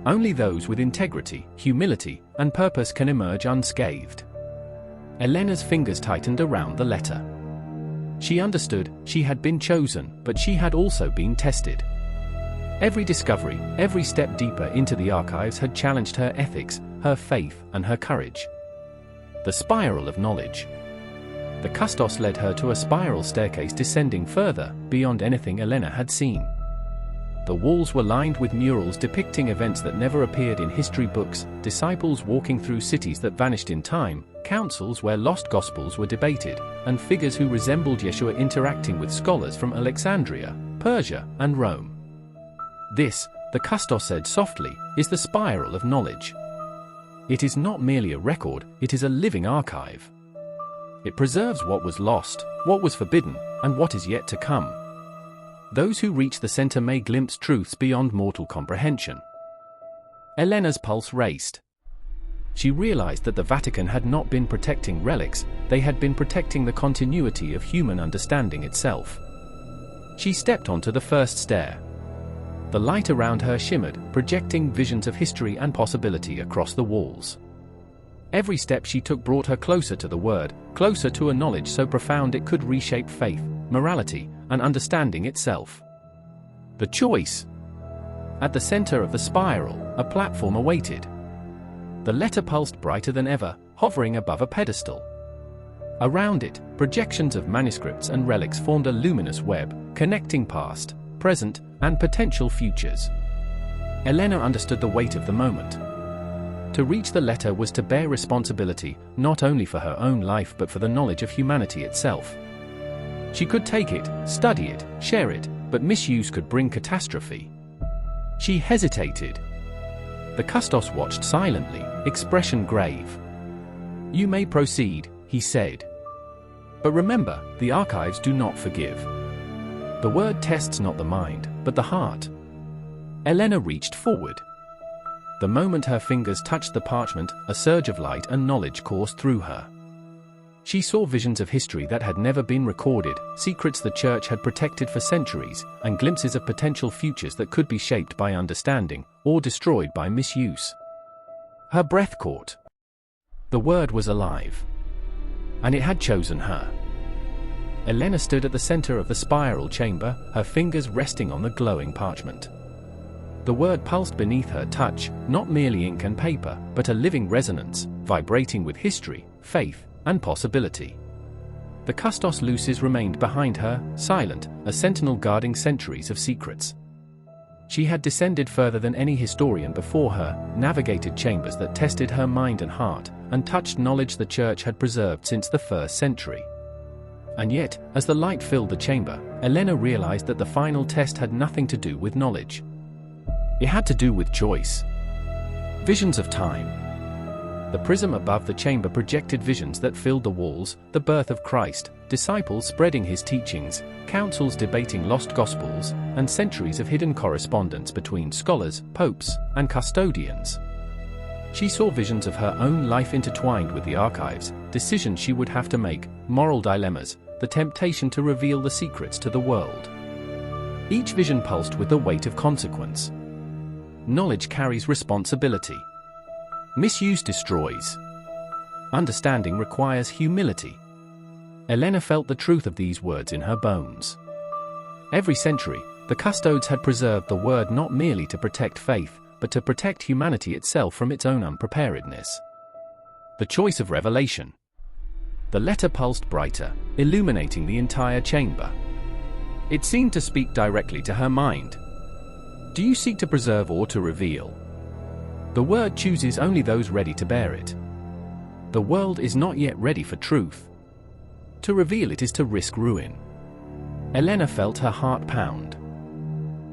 A: Only those with integrity, humility, and purpose can emerge unscathed." Elena's fingers tightened around the letter. She understood, she had been chosen, but she had also been tested. Every discovery, every step deeper into the archives had challenged her ethics, her faith, and her courage. The spiral of knowledge. The custos led her to a spiral staircase descending further, beyond anything Elena had seen. The walls were lined with murals depicting events that never appeared in history books, disciples walking through cities that vanished in time, councils where lost gospels were debated, and figures who resembled Yeshua interacting with scholars from Alexandria, Persia, and Rome. This, the custos said softly, is the spiral of knowledge. It is not merely a record, it is a living archive. It preserves what was lost, what was forbidden, and what is yet to come. Those who reach the center may glimpse truths beyond mortal comprehension. Elena's pulse raced. She realized that the Vatican had not been protecting relics, they had been protecting the continuity of human understanding itself. She stepped onto the first stair. The light around her shimmered, projecting visions of history and possibility across the walls. Every step she took brought her closer to the Word, closer to a knowledge so profound it could reshape faith, morality, and understanding itself. The choice. At the center of the spiral, a platform awaited. The letter pulsed brighter than ever, hovering above a pedestal. Around it, projections of manuscripts and relics formed a luminous web, connecting past, present, and potential futures. Elena understood the weight of the moment. To reach the letter was to bear responsibility, not only for her own life but for the knowledge of humanity itself. She could take it, study it, share it, but misuse could bring catastrophe. She hesitated. The custos watched silently, expression grave. "You may proceed," he said. "But remember, the archives do not forgive. The word tests not the mind, but the heart." Elena reached forward. The moment her fingers touched the parchment, a surge of light and knowledge coursed through her. She saw visions of history that had never been recorded, secrets the Church had protected for centuries, and glimpses of potential futures that could be shaped by understanding, or destroyed by misuse. Her breath caught. The word was alive. And it had chosen her. Elena stood at the center of the spiral chamber, her fingers resting on the glowing parchment. The word pulsed beneath her touch, not merely ink and paper, but a living resonance, vibrating with history, faith, and possibility. The custos lucis remained behind her, silent, a sentinel guarding centuries of secrets. She had descended further than any historian before her, navigated chambers that tested her mind and heart, and touched knowledge the Church had preserved since the 1st century. And yet, as the light filled the chamber, Elena realized that the final test had nothing to do with knowledge. It had to do with choice. Visions of time. The prism above the chamber projected visions that filled the walls, the birth of Christ, disciples spreading his teachings, councils debating lost gospels, and centuries of hidden correspondence between scholars, popes, and custodians. She saw visions of her own life intertwined with the archives, decisions she would have to make, moral dilemmas, the temptation to reveal the secrets to the world. Each vision pulsed with the weight of consequence. Knowledge carries responsibility. Misuse destroys. Understanding requires humility. Elena felt the truth of these words in her bones. Every century, the custodes had preserved the word not merely to protect faith, but to protect humanity itself from its own unpreparedness. The choice of revelation. The letter pulsed brighter, illuminating the entire chamber. It seemed to speak directly to her mind. Do you seek to preserve or to reveal? The word chooses only those ready to bear it. The world is not yet ready for truth. To reveal it is to risk ruin. Elena felt her heart pound.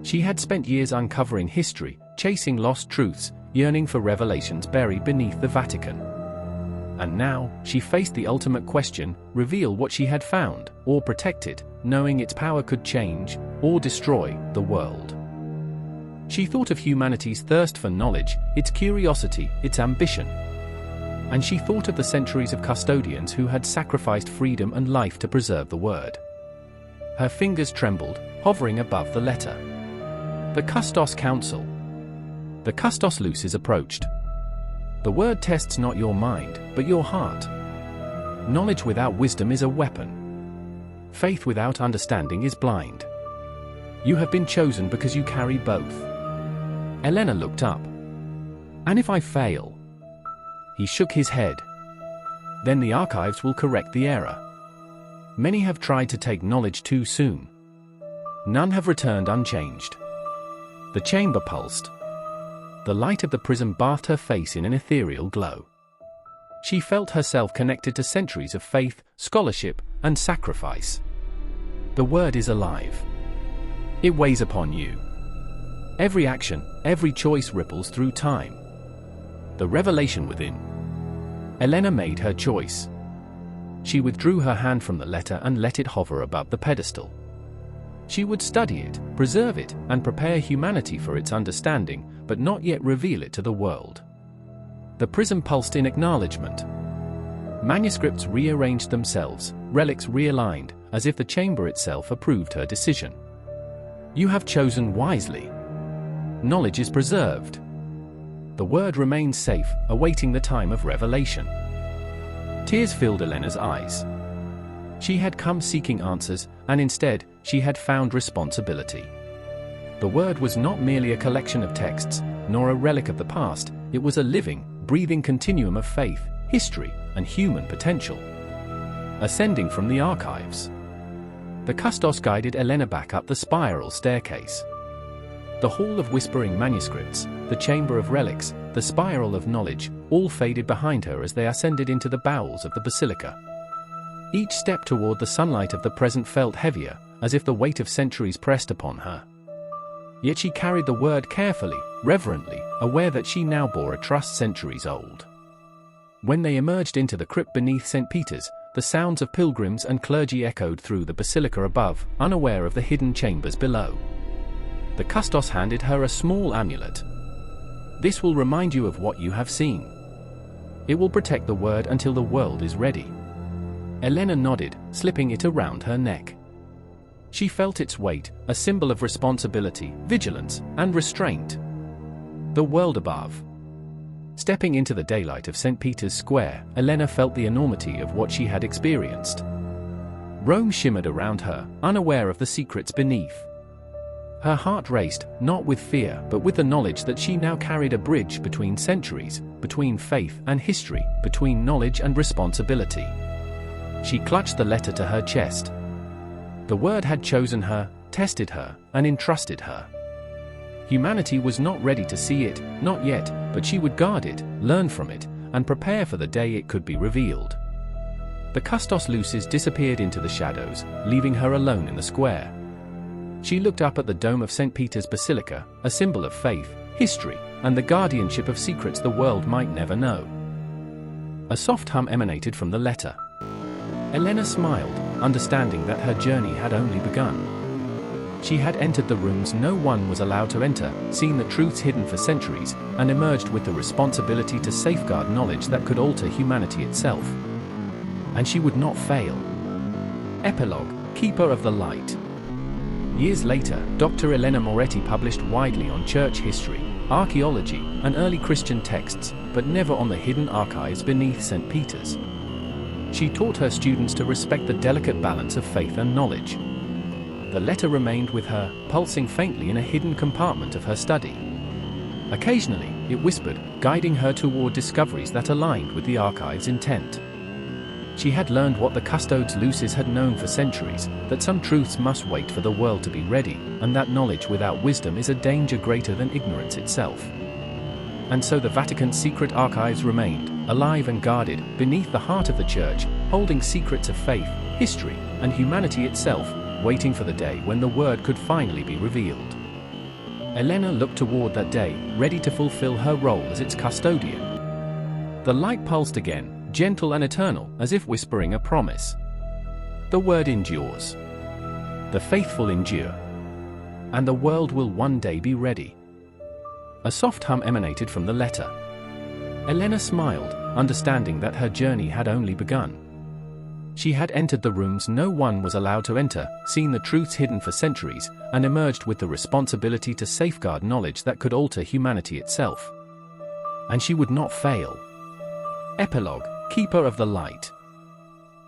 A: She had spent years uncovering history, chasing lost truths, yearning for revelations buried beneath the Vatican. And now, she faced the ultimate question: reveal what she had found, or protect it, knowing its power could change, or destroy, the world. She thought of humanity's thirst for knowledge, its curiosity, its ambition. And she thought of the centuries of custodians who had sacrificed freedom and life to preserve the word. Her fingers trembled, hovering above the letter. The Custos Council. The Custos Lucis approached. The word tests not your mind, but your heart. Knowledge without wisdom is a weapon. Faith without understanding is blind. You have been chosen because you carry both. Elena looked up. And if I fail? He shook his head. Then the archives will correct the error. Many have tried to take knowledge too soon. None have returned unchanged. The chamber pulsed. The light of the prism bathed her face in an ethereal glow. She felt herself connected to centuries of faith, scholarship, and sacrifice. The word is alive. It weighs upon you. Every action, every choice ripples through time. The revelation within. Elena made her choice. She withdrew her hand from the letter and let it hover above the pedestal. She would study it, preserve it, and prepare humanity for its understanding, but not yet reveal it to the world. The prism pulsed in acknowledgement. Manuscripts rearranged themselves, relics realigned, as if the chamber itself approved her decision. You have chosen wisely. Knowledge is preserved. The word remains safe, awaiting the time of revelation. Tears filled Elena's eyes. She had come seeking answers, and instead, she had found responsibility. The word was not merely a collection of texts, nor a relic of the past, it was a living, breathing continuum of faith, history, and human potential. Ascending from the archives. The Custos guided Elena back up the spiral staircase. The hall of whispering manuscripts, the chamber of relics, the spiral of knowledge, all faded behind her as they ascended into the bowels of the basilica. Each step toward the sunlight of the present felt heavier, as if the weight of centuries pressed upon her. Yet she carried the word carefully, reverently, aware that she now bore a trust centuries old. When they emerged into the crypt beneath St. Peter's, the sounds of pilgrims and clergy echoed through the basilica above, unaware of the hidden chambers below. The Custos handed her a small amulet. This will remind you of what you have seen. It will protect the word until the world is ready. Elena nodded, slipping it around her neck. She felt its weight, a symbol of responsibility, vigilance, and restraint. The world above. Stepping into the daylight of St. Peter's Square, Elena felt the enormity of what she had experienced. Rome shimmered around her, unaware of the secrets beneath. Her heart raced, not with fear, but with the knowledge that she now carried a bridge between centuries, between faith and history, between knowledge and responsibility. She clutched the letter to her chest. The word had chosen her, tested her, and entrusted her. Humanity was not ready to see it, not yet, but she would guard it, learn from it, and prepare for the day it could be revealed. The Custos Lucis disappeared into the shadows, leaving her alone in the square. She looked up at the dome of St. Peter's Basilica, a symbol of faith, history, and the guardianship of secrets the world might never know. A soft hum emanated from the letter. Elena smiled, understanding that her journey had only begun. She had entered the rooms no one was allowed to enter, seen the truths hidden for centuries, and emerged with the responsibility to safeguard knowledge that could alter humanity itself. And she would not fail. Epilogue, Keeper of the Light. Years later, Dr. Elena Moretti published widely on church history, archaeology, and early Christian texts, but never on the hidden archives beneath St. Peter's. She taught her students to respect the delicate balance of faith and knowledge. The letter remained with her, pulsing faintly in a hidden compartment of her study. Occasionally, it whispered, guiding her toward discoveries that aligned with the archive's intent. She had learned what the Custodes Lucis had known for centuries, that some truths must wait for the world to be ready, and that knowledge without wisdom is a danger greater than ignorance itself. And so the Vatican's secret archives remained, alive and guarded, beneath the heart of the Church, holding secrets of faith, history, and humanity itself, waiting for the day when the word could finally be revealed. Elena looked toward that day, ready to fulfill her role as its custodian. The light pulsed again, gentle and eternal, as if whispering a promise. The word endures. The faithful endure. And the world will one day be ready. A soft hum emanated from the letter. Elena smiled, understanding that her journey had only begun. She had entered the rooms no one was allowed to enter, seen the truths hidden for centuries, and emerged with the responsibility to safeguard knowledge that could alter humanity itself. And she would not fail. Epilogue: Keeper of the Light.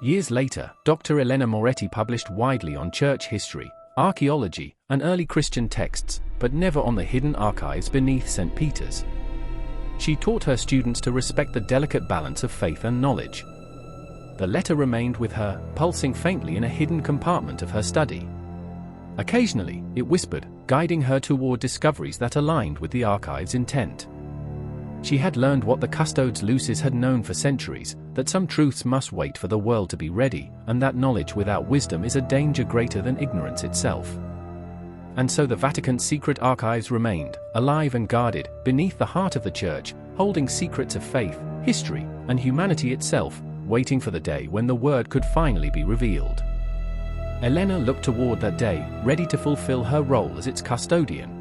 A: Years later, Dr. Elena Moretti published widely on church history, archaeology, and early Christian texts, but never on the hidden archives beneath St. Peter's. She taught her students to respect the delicate balance of faith and knowledge. The letter remained with her, pulsing faintly in a hidden compartment of her study. Occasionally, it whispered, guiding her toward discoveries that aligned with the archive's intent. She had learned what the custodes lucis had known for centuries, that some truths must wait for the world to be ready, and that knowledge without wisdom is a danger greater than ignorance itself. And so the Vatican's secret archives remained, alive and guarded, beneath the heart of the Church, holding secrets of faith, history, and humanity itself, waiting for the day when the word could finally be revealed. Elena looked toward that day, ready to fulfill her role as its custodian.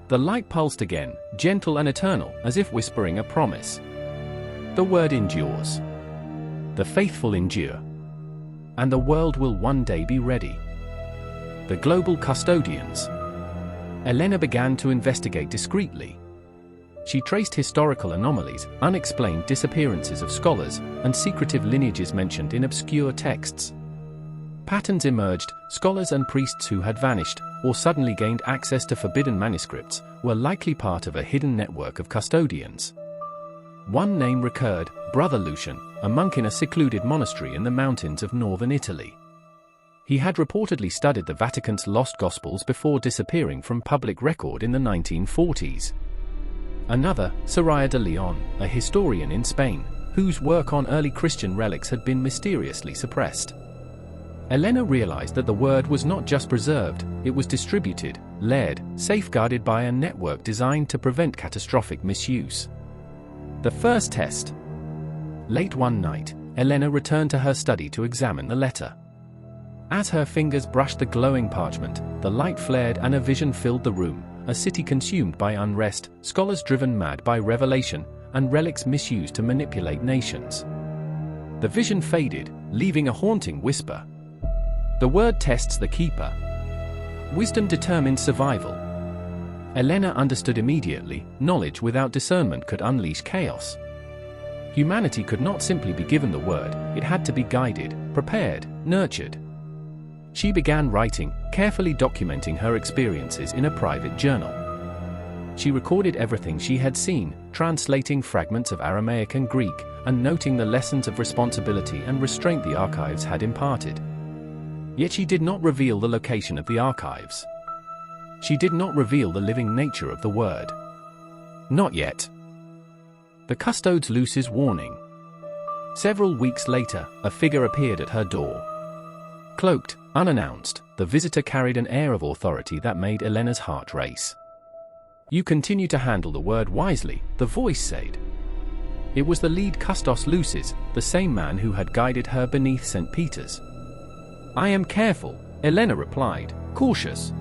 A: The light pulsed again, gentle and eternal, as if whispering a promise. The word endures. The faithful endure. And the world will one day be ready. The global custodians. Elena began to investigate discreetly. She traced historical anomalies, unexplained disappearances of scholars, and secretive lineages mentioned in obscure texts. Patterns emerged: scholars and priests who had vanished, or suddenly gained access to forbidden manuscripts, were likely part of a hidden network of custodians. One name recurred: Brother Lucian, a monk in a secluded monastery in the mountains of northern Italy. He had reportedly studied the Vatican's lost Gospels before disappearing from public record in the 1940s. Another, Saraya de Leon, a historian in Spain, whose work on early Christian relics had been mysteriously suppressed. Elena realized that the word was not just preserved, it was distributed, led, safeguarded by a network designed to prevent catastrophic misuse. The first test. Late one night, Elena returned to her study to examine the letter. As her fingers brushed the glowing parchment, the light flared and a vision filled the room: a city consumed by unrest, scholars driven mad by revelation, and relics misused to manipulate nations. The vision faded, leaving a haunting whisper. The word tests the keeper. Wisdom determines survival. Elena understood immediately: knowledge without discernment could unleash chaos. Humanity could not simply be given the word, it had to be guided, prepared, nurtured. She began writing, carefully documenting her experiences in a private journal. She recorded everything she had seen, translating fragments of Aramaic and Greek, and noting the lessons of responsibility and restraint the archives had imparted. Yet she did not reveal the location of the archives. She did not reveal the living nature of the word. Not yet. The custodes lucis warning. Several weeks later, a figure appeared at her door. Cloaked, unannounced, the visitor carried an air of authority that made Elena's heart race. "You continue to handle the word wisely," the voice said. It was the lead custos lucis, the same man who had guided her beneath St. Peter's. "I am careful," Elena replied, cautious.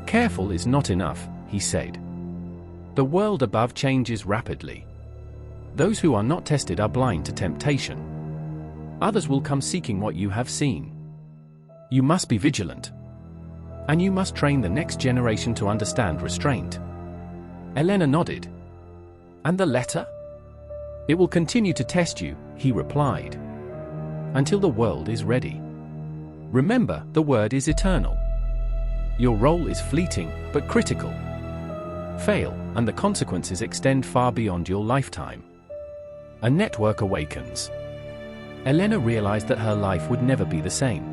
A: "Careful is not enough," he said. "The world above changes rapidly. Those who are not tested are blind to temptation. Others will come seeking what you have seen. You must be vigilant. And you must train the next generation to understand restraint." Elena nodded. "And the letter?" "It will continue to test you," he replied. "Until the world is ready. Remember, the word is eternal. Your role is fleeting, but critical. Fail, and the consequences extend far beyond your lifetime." A network awakens. Elena realized that her life would never be the same.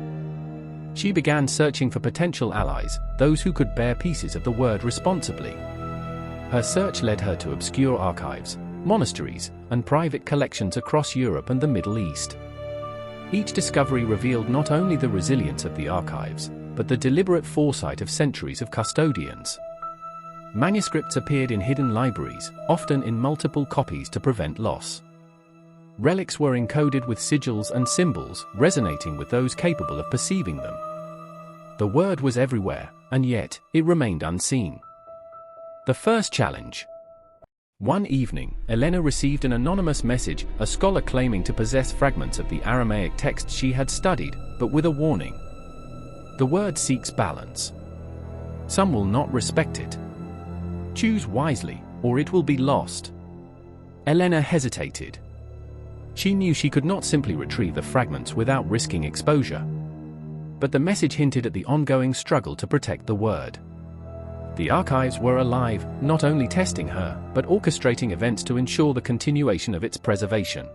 A: She began searching for potential allies, those who could bear pieces of the word responsibly. Her search led her to obscure archives, monasteries, and private collections across Europe and the Middle East. Each discovery revealed not only the resilience of the archives, but the deliberate foresight of centuries of custodians. Manuscripts appeared in hidden libraries, often in multiple copies to prevent loss. Relics were encoded with sigils and symbols, resonating with those capable of perceiving them. The word was everywhere, and yet, it remained unseen. The first challenge. One evening, Elena received an anonymous message, a scholar claiming to possess fragments of the Aramaic text she had studied, but with a warning. The word seeks balance. Some will not respect it. Choose wisely, or it will be lost. Elena hesitated. She knew she could not simply retrieve the fragments without risking exposure. But the message hinted at the ongoing struggle to protect the word. The archives were alive, not only testing her, but orchestrating events to ensure the continuation of its preservation.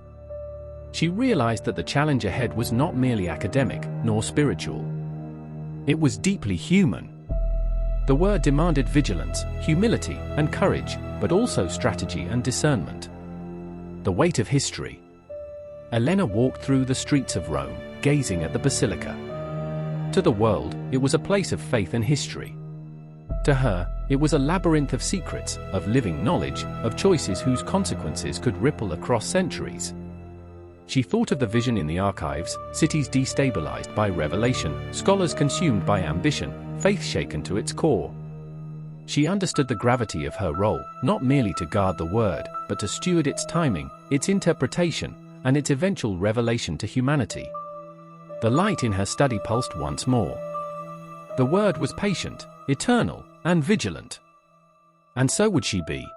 A: She realized that the challenge ahead was not merely academic, nor spiritual. It was deeply human. The word demanded vigilance, humility, and courage, but also strategy and discernment. The weight of history. Elena walked through the streets of Rome, gazing at the basilica. To the world, it was a place of faith and history. To her, it was a labyrinth of secrets, of living knowledge, of choices whose consequences could ripple across centuries. She thought of the vision in the archives, cities destabilized by revelation, scholars consumed by ambition, faith shaken to its core. She understood the gravity of her role, not merely to guard the word, but to steward its timing, its interpretation, and its eventual revelation to humanity. The light in her study pulsed once more. The word was patient, eternal, and vigilant. And so would she be.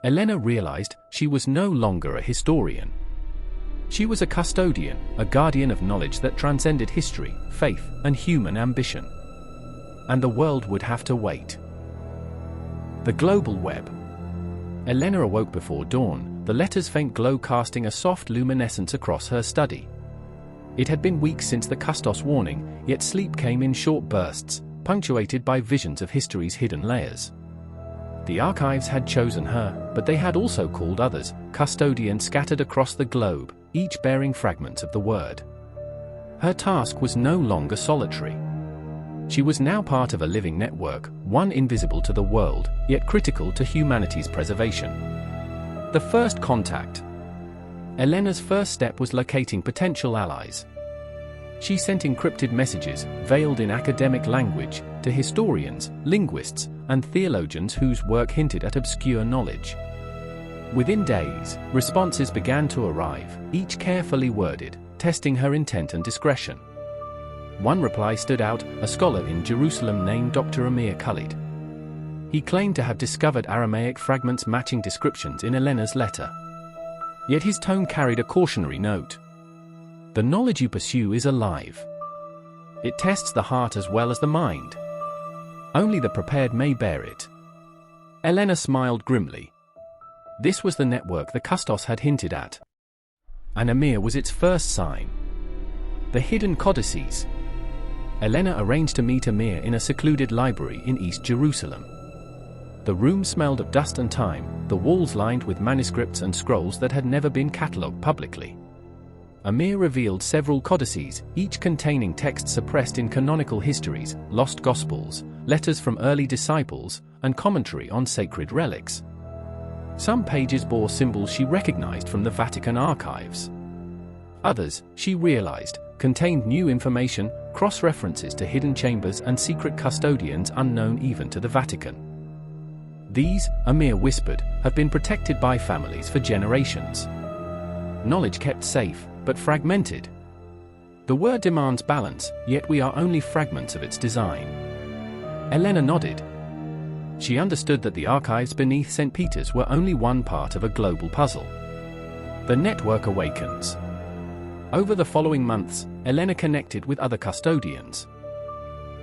A: Elena realized she was no longer a historian. She was a custodian, a guardian of knowledge that transcended history, faith, and human ambition. And the world would have to wait. The global web. Elena awoke before dawn, the letter's faint glow casting a soft luminescence across her study. It had been weeks since the Custos warning, yet sleep came in short bursts, punctuated by visions of history's hidden layers. The archives had chosen her, but they had also called others, custodians scattered across the globe, each bearing fragments of the word. Her task was no longer solitary. She was now part of a living network, one invisible to the world, yet critical to humanity's preservation. The first contact. Elena's first step was locating potential allies. She sent encrypted messages, veiled in academic language, to historians, linguists, and theologians whose work hinted at obscure knowledge. Within days, responses began to arrive, each carefully worded, testing her intent and discretion. One reply stood out, a scholar in Jerusalem named Dr. Amir Khalid. He claimed to have discovered Aramaic fragments matching descriptions in Elena's letter. Yet his tone carried a cautionary note. The knowledge you pursue is alive. It tests the heart as well as the mind. Only the prepared may bear it. Elena smiled grimly. This was the network the Custos had hinted at. And Amir was its first sign. The hidden codices. Elena arranged to meet Amir in a secluded library in East Jerusalem. The room smelled of dust and time, the walls lined with manuscripts and scrolls that had never been catalogued publicly. Amir revealed several codices, each containing texts suppressed in canonical histories, lost gospels, letters from early disciples, and commentary on sacred relics. Some pages bore symbols she recognized from the Vatican archives. Others, she realized, contained new information, cross-references to hidden chambers and secret custodians unknown even to the Vatican. These, Amir whispered, have been protected by families for generations. Knowledge kept safe, but fragmented. The word demands balance, yet we are only fragments of its design. Elena nodded. She understood that the archives beneath St. Peter's were only one part of a global puzzle. The network awakens. Over the following months, Elena connected with other custodians.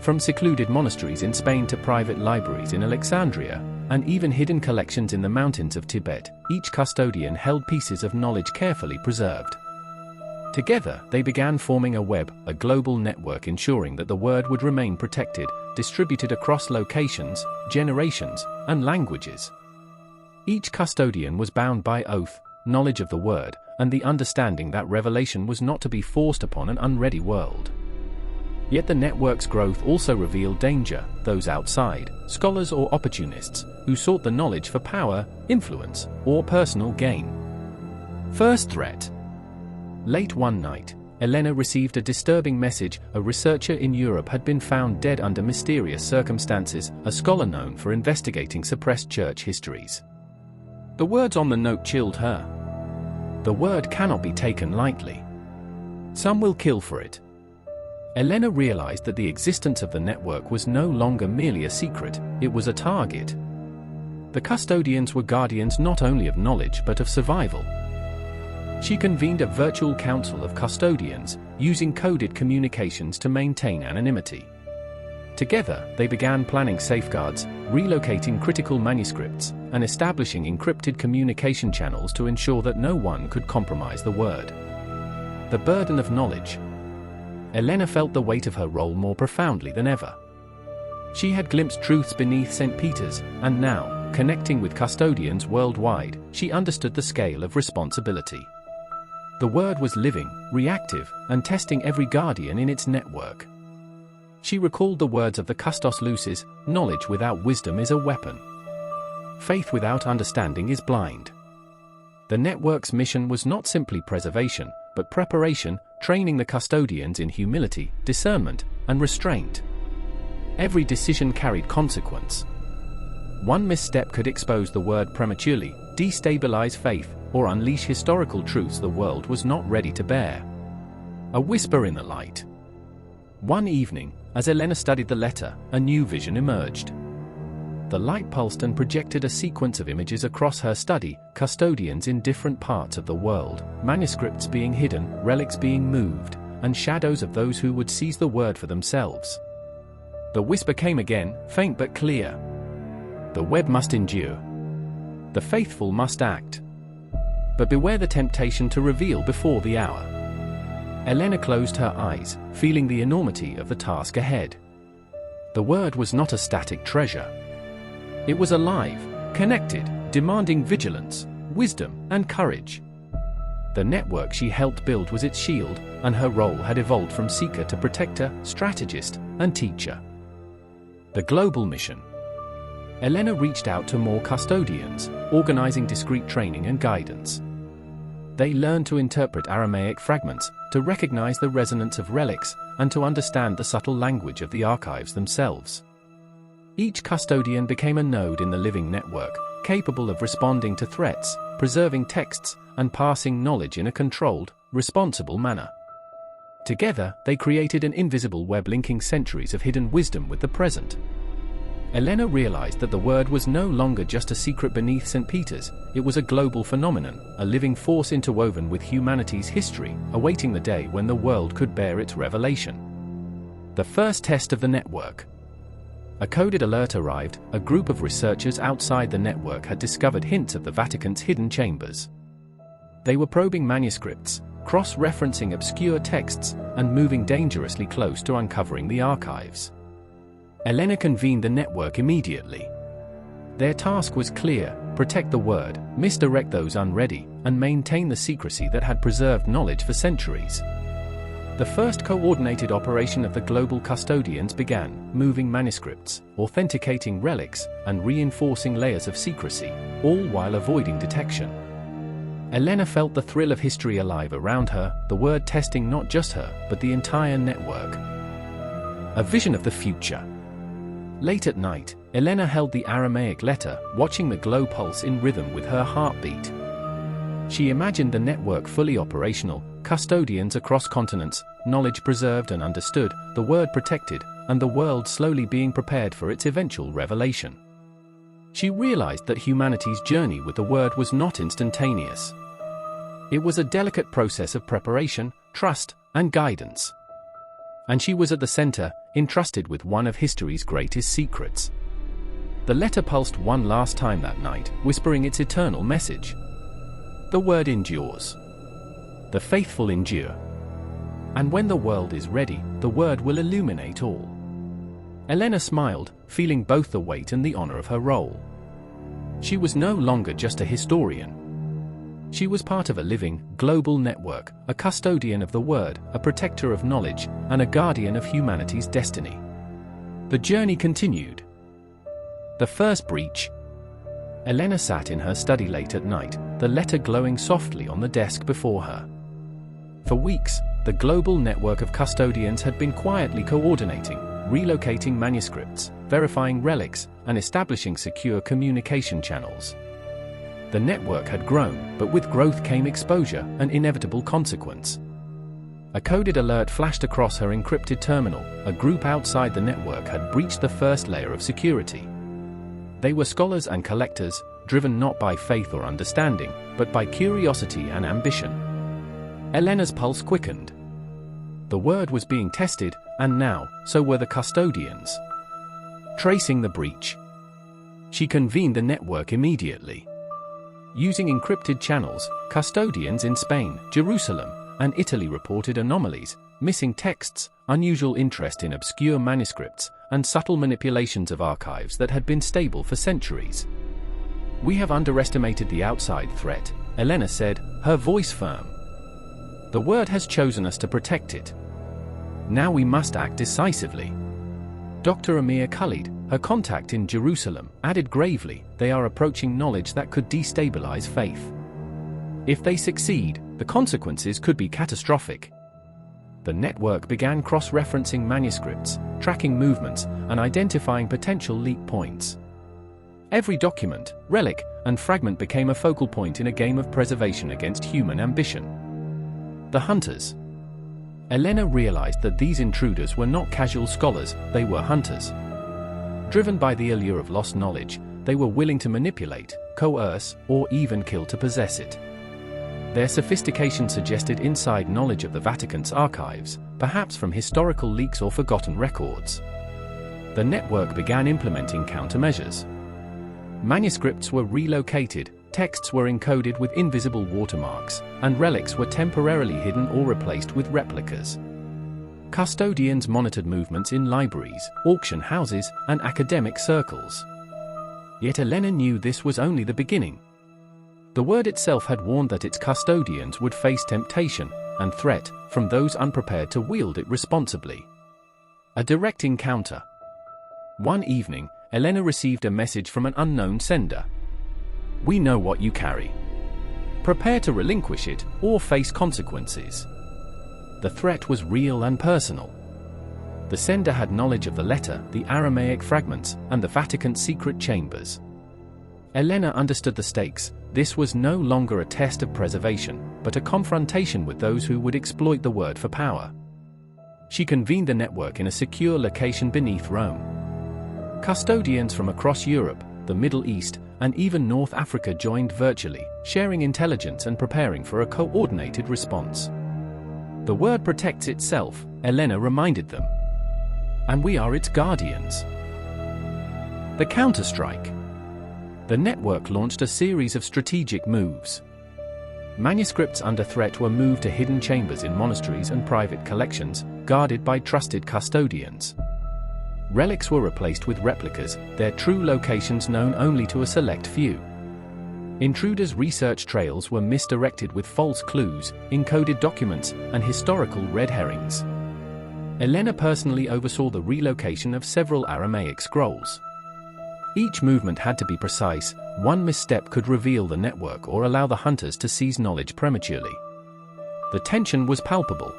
A: From secluded monasteries in Spain to private libraries in Alexandria, and even hidden collections in the mountains of Tibet, each custodian held pieces of knowledge carefully preserved. Together, they began forming a web, a global network ensuring that the word would remain protected, distributed across locations, generations, and languages. Each custodian was bound by oath, knowledge of the word, and the understanding that revelation was not to be forced upon an unready world. Yet the network's growth also revealed danger, those outside, scholars or opportunists, who sought the knowledge for power, influence, or personal gain. First threat. Late one night, Elena received a disturbing message. A researcher in Europe had been found dead under mysterious circumstances, a scholar known for investigating suppressed church histories. The words on the note chilled her. The word cannot be taken lightly. Some will kill for it. Elena realized that the existence of the network was no longer merely a secret, it was a target. The custodians were guardians not only of knowledge but of survival. She convened a virtual council of custodians, using coded communications to maintain anonymity. Together, they began planning safeguards, relocating critical manuscripts, and establishing encrypted communication channels to ensure that no one could compromise the word. The burden of knowledge. Elena felt the weight of her role more profoundly than ever. She had glimpsed truths beneath St. Peter's, and now, connecting with custodians worldwide, she understood the scale of responsibility. The word was living, reactive, and testing every guardian in its network. She recalled the words of the Custos Lucis, knowledge without wisdom is a weapon. Faith without understanding is blind. The network's mission was not simply preservation, but preparation, training the custodians in humility, discernment, and restraint. Every decision carried consequence. One misstep could expose the word prematurely, destabilize faith, or unleash historical truths the world was not ready to bear. A whisper in the light. One evening, as Elena studied the letter, a new vision emerged. The light pulsed and projected a sequence of images across her study, custodians in different parts of the world, manuscripts being hidden, relics being moved, and shadows of those who would seize the word for themselves. The whisper came again, faint but clear. The web must endure. The faithful must act. But beware the temptation to reveal before the hour. Elena closed her eyes, feeling the enormity of the task ahead. The word was not a static treasure. It was alive, connected, demanding vigilance, wisdom, and courage. The network she helped build was its shield, and her role had evolved from seeker to protector, strategist, and teacher. The global mission. Elena reached out to more custodians, organizing discreet training and guidance. They learned to interpret Aramaic fragments, to recognize the resonance of relics, and to understand the subtle language of the archives themselves. Each custodian became a node in the living network, capable of responding to threats, preserving texts, and passing knowledge in a controlled, responsible manner. Together, they created an invisible web linking centuries of hidden wisdom with the present. Elena realized that the word was no longer just a secret beneath St. Peter's, it was a global phenomenon, a living force interwoven with humanity's history, awaiting the day when the world could bear its revelation. The first test of the network. A coded alert arrived. A group of researchers outside the network had discovered hints of the Vatican's hidden chambers. They were probing manuscripts, cross-referencing obscure texts, and moving dangerously close to uncovering the archives. Elena convened the network immediately. Their task was clear: protect the word, misdirect those unready, and maintain the secrecy that had preserved knowledge for centuries. The first coordinated operation of the global custodians began, moving manuscripts, authenticating relics, and reinforcing layers of secrecy, all while avoiding detection. Elena felt the thrill of history alive around her, the word testing not just her, but the entire network. A vision of the future. Late at night, Elena held the Aramaic letter, watching the glow pulse in rhythm with her heartbeat. She imagined the network fully operational, custodians across continents, knowledge preserved and understood, the word protected, and the world slowly being prepared for its eventual revelation. She realized that humanity's journey with the word was not instantaneous. It was a delicate process of preparation, trust, and guidance. And she was at the center, entrusted with one of history's greatest secrets. The letter pulsed one last time that night, whispering its eternal message. The word endures. The faithful endure. And when the world is ready, the word will illuminate all. Elena smiled, feeling both the weight and the honor of her role. She was no longer just a historian. She was part of a living, global network, a custodian of the word, a protector of knowledge, and a guardian of humanity's destiny. The journey continued. The first breach. Elena sat in her study late at night, the letter glowing softly on the desk before her. For weeks, the global network of custodians had been quietly coordinating, relocating manuscripts, verifying relics, and establishing secure communication channels. The network had grown, but with growth came exposure, an inevitable consequence. A coded alert flashed across her encrypted terminal. A group outside the network had breached the first layer of security. They were scholars and collectors, driven not by faith or understanding, but by curiosity and ambition. Elena's pulse quickened. The word was being tested, and now, so were the custodians. Tracing the breach. She convened the network immediately. Using encrypted channels, custodians in Spain, Jerusalem, and Italy reported anomalies, missing texts, unusual interest in obscure manuscripts, and subtle manipulations of archives that had been stable for centuries. "We have underestimated the outside threat," Elena said, her voice firm. "The word has chosen us to protect it. Now we must act decisively." Dr. Amir Khalid, her contact in Jerusalem, added gravely, "They are approaching knowledge that could destabilize faith. If they succeed, the consequences could be catastrophic." The network began cross-referencing manuscripts, tracking movements, and identifying potential leak points. Every document, relic, and fragment became a focal point in a game of preservation against human ambition. The hunters. Elena realized that these intruders were not casual scholars, they were hunters. Driven by the allure of lost knowledge, they were willing to manipulate, coerce, or even kill to possess it. Their sophistication suggested inside knowledge of the Vatican's archives, perhaps from historical leaks or forgotten records. The network began implementing countermeasures. Manuscripts were relocated, texts were encoded with invisible watermarks, and relics were temporarily hidden or replaced with replicas. Custodians monitored movements in libraries, auction houses, and academic circles. Yet Elena knew this was only the beginning. The word itself had warned that its custodians would face temptation and threat from those unprepared to wield it responsibly. A direct encounter. One evening, Elena received a message from an unknown sender. "We know what you carry. Prepare to relinquish it or face consequences." The threat was real and personal. The sender had knowledge of the letter, the Aramaic fragments, and the Vatican's secret chambers. Elena understood the stakes. This was no longer a test of preservation, but a confrontation with those who would exploit the word for power. She convened the network in a secure location beneath Rome. Custodians from across Europe, the Middle East, and even North Africa joined virtually, sharing intelligence and preparing for a coordinated response. "The word protects itself," Elena reminded them. "And we are its guardians." The counterstrike. The network launched a series of strategic moves. Manuscripts under threat were moved to hidden chambers in monasteries and private collections, guarded by trusted custodians. Relics were replaced with replicas, their true locations known only to a select few. Intruders' research trails were misdirected with false clues, encoded documents, and historical red herrings. Elena personally oversaw the relocation of several Aramaic scrolls. Each movement had to be precise. One misstep could reveal the network or allow the hunters to seize knowledge prematurely. The tension was palpable.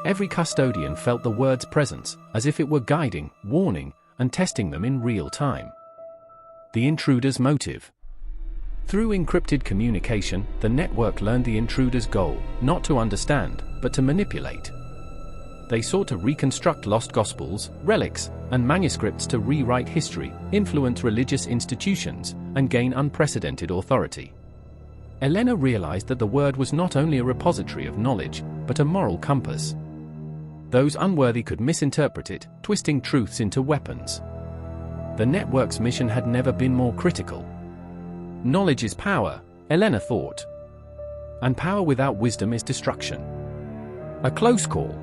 A: Every custodian felt the word's presence, as if it were guiding, warning, and testing them in real time. The intruder's motive. Through encrypted communication, the network learned the intruder's goal, not to understand, but to manipulate. They sought to reconstruct lost gospels, relics, and manuscripts to rewrite history, influence religious institutions, and gain unprecedented authority. Elena realized that the word was not only a repository of knowledge, but a moral compass. Those unworthy could misinterpret it, twisting truths into weapons. The network's mission had never been more critical. Knowledge is power, Elena thought. And power without wisdom is destruction. A close call.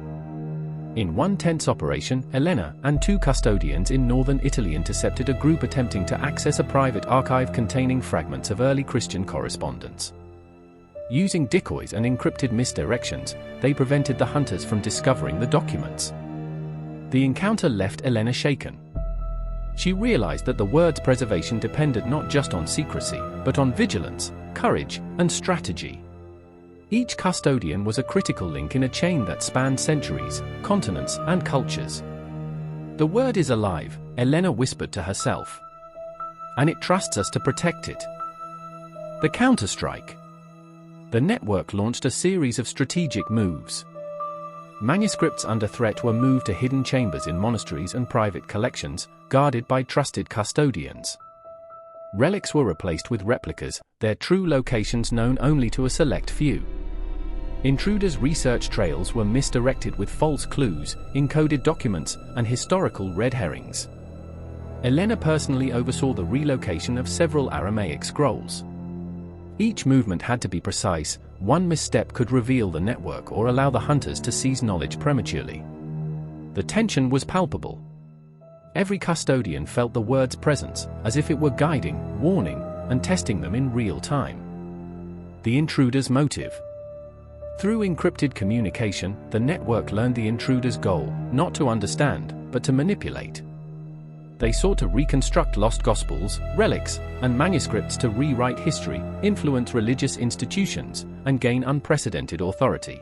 A: In one tense operation, Elena and two custodians in northern Italy intercepted a group attempting to access a private archive containing fragments of early Christian correspondence. Using decoys and encrypted misdirections, they prevented the hunters from discovering the documents. The encounter left Elena shaken. She realized that the word's preservation depended not just on secrecy, but on vigilance, courage, and strategy. Each custodian was a critical link in a chain that spanned centuries, continents, and cultures. "The word is alive," Elena whispered to herself. "And it trusts us to protect it." The counterstrike. The network launched a series of strategic moves. Manuscripts under threat were moved to hidden chambers in monasteries and private collections, guarded by trusted custodians. Relics were replaced with replicas, their true locations known only to a select few. Intruders' research trails were misdirected with false clues, encoded documents, and historical red herrings. Elena personally oversaw the relocation of several Aramaic scrolls. Each movement had to be precise. One misstep could reveal the network or allow the hunters to seize knowledge prematurely. The tension was palpable. Every custodian felt the word's presence, as if it were guiding, warning, and testing them in real time. The intruder's motive. Through encrypted communication, the network learned the intruder's goal, not to understand, but to manipulate. They sought to reconstruct lost gospels, relics, and manuscripts to rewrite history, influence religious institutions, and gain unprecedented authority.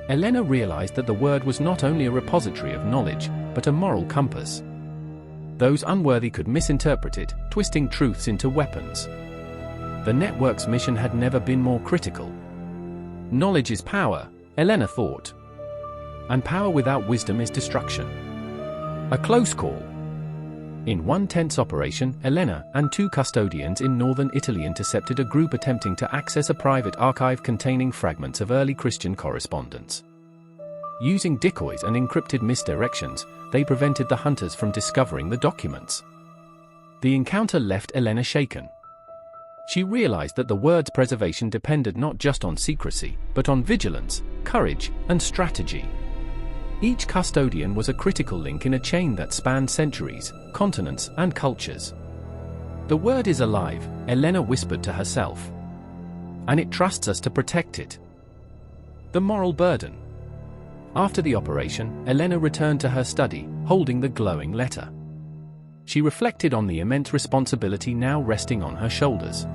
A: Elena realized that the word was not only a repository of knowledge, but a moral compass. Those unworthy could misinterpret it, twisting truths into weapons. The network's mission had never been more critical. Knowledge is power, Elena thought. And power without wisdom is destruction. A close call. In one tense operation, Elena and two custodians in northern Italy intercepted a group attempting to access a private archive containing fragments of early Christian correspondence. Using decoys and encrypted misdirections, they prevented the hunters from discovering the documents. The encounter left Elena shaken. She realized that the word's preservation depended not just on secrecy, but on vigilance, courage, and strategy. Each custodian was a critical link in a chain that spanned centuries, continents, and cultures. "The word is alive," Elena whispered to herself. "And it trusts us to protect it." The moral burden. After the operation, Elena returned to her study, holding the glowing letter. She reflected on the immense responsibility now resting on her shoulders.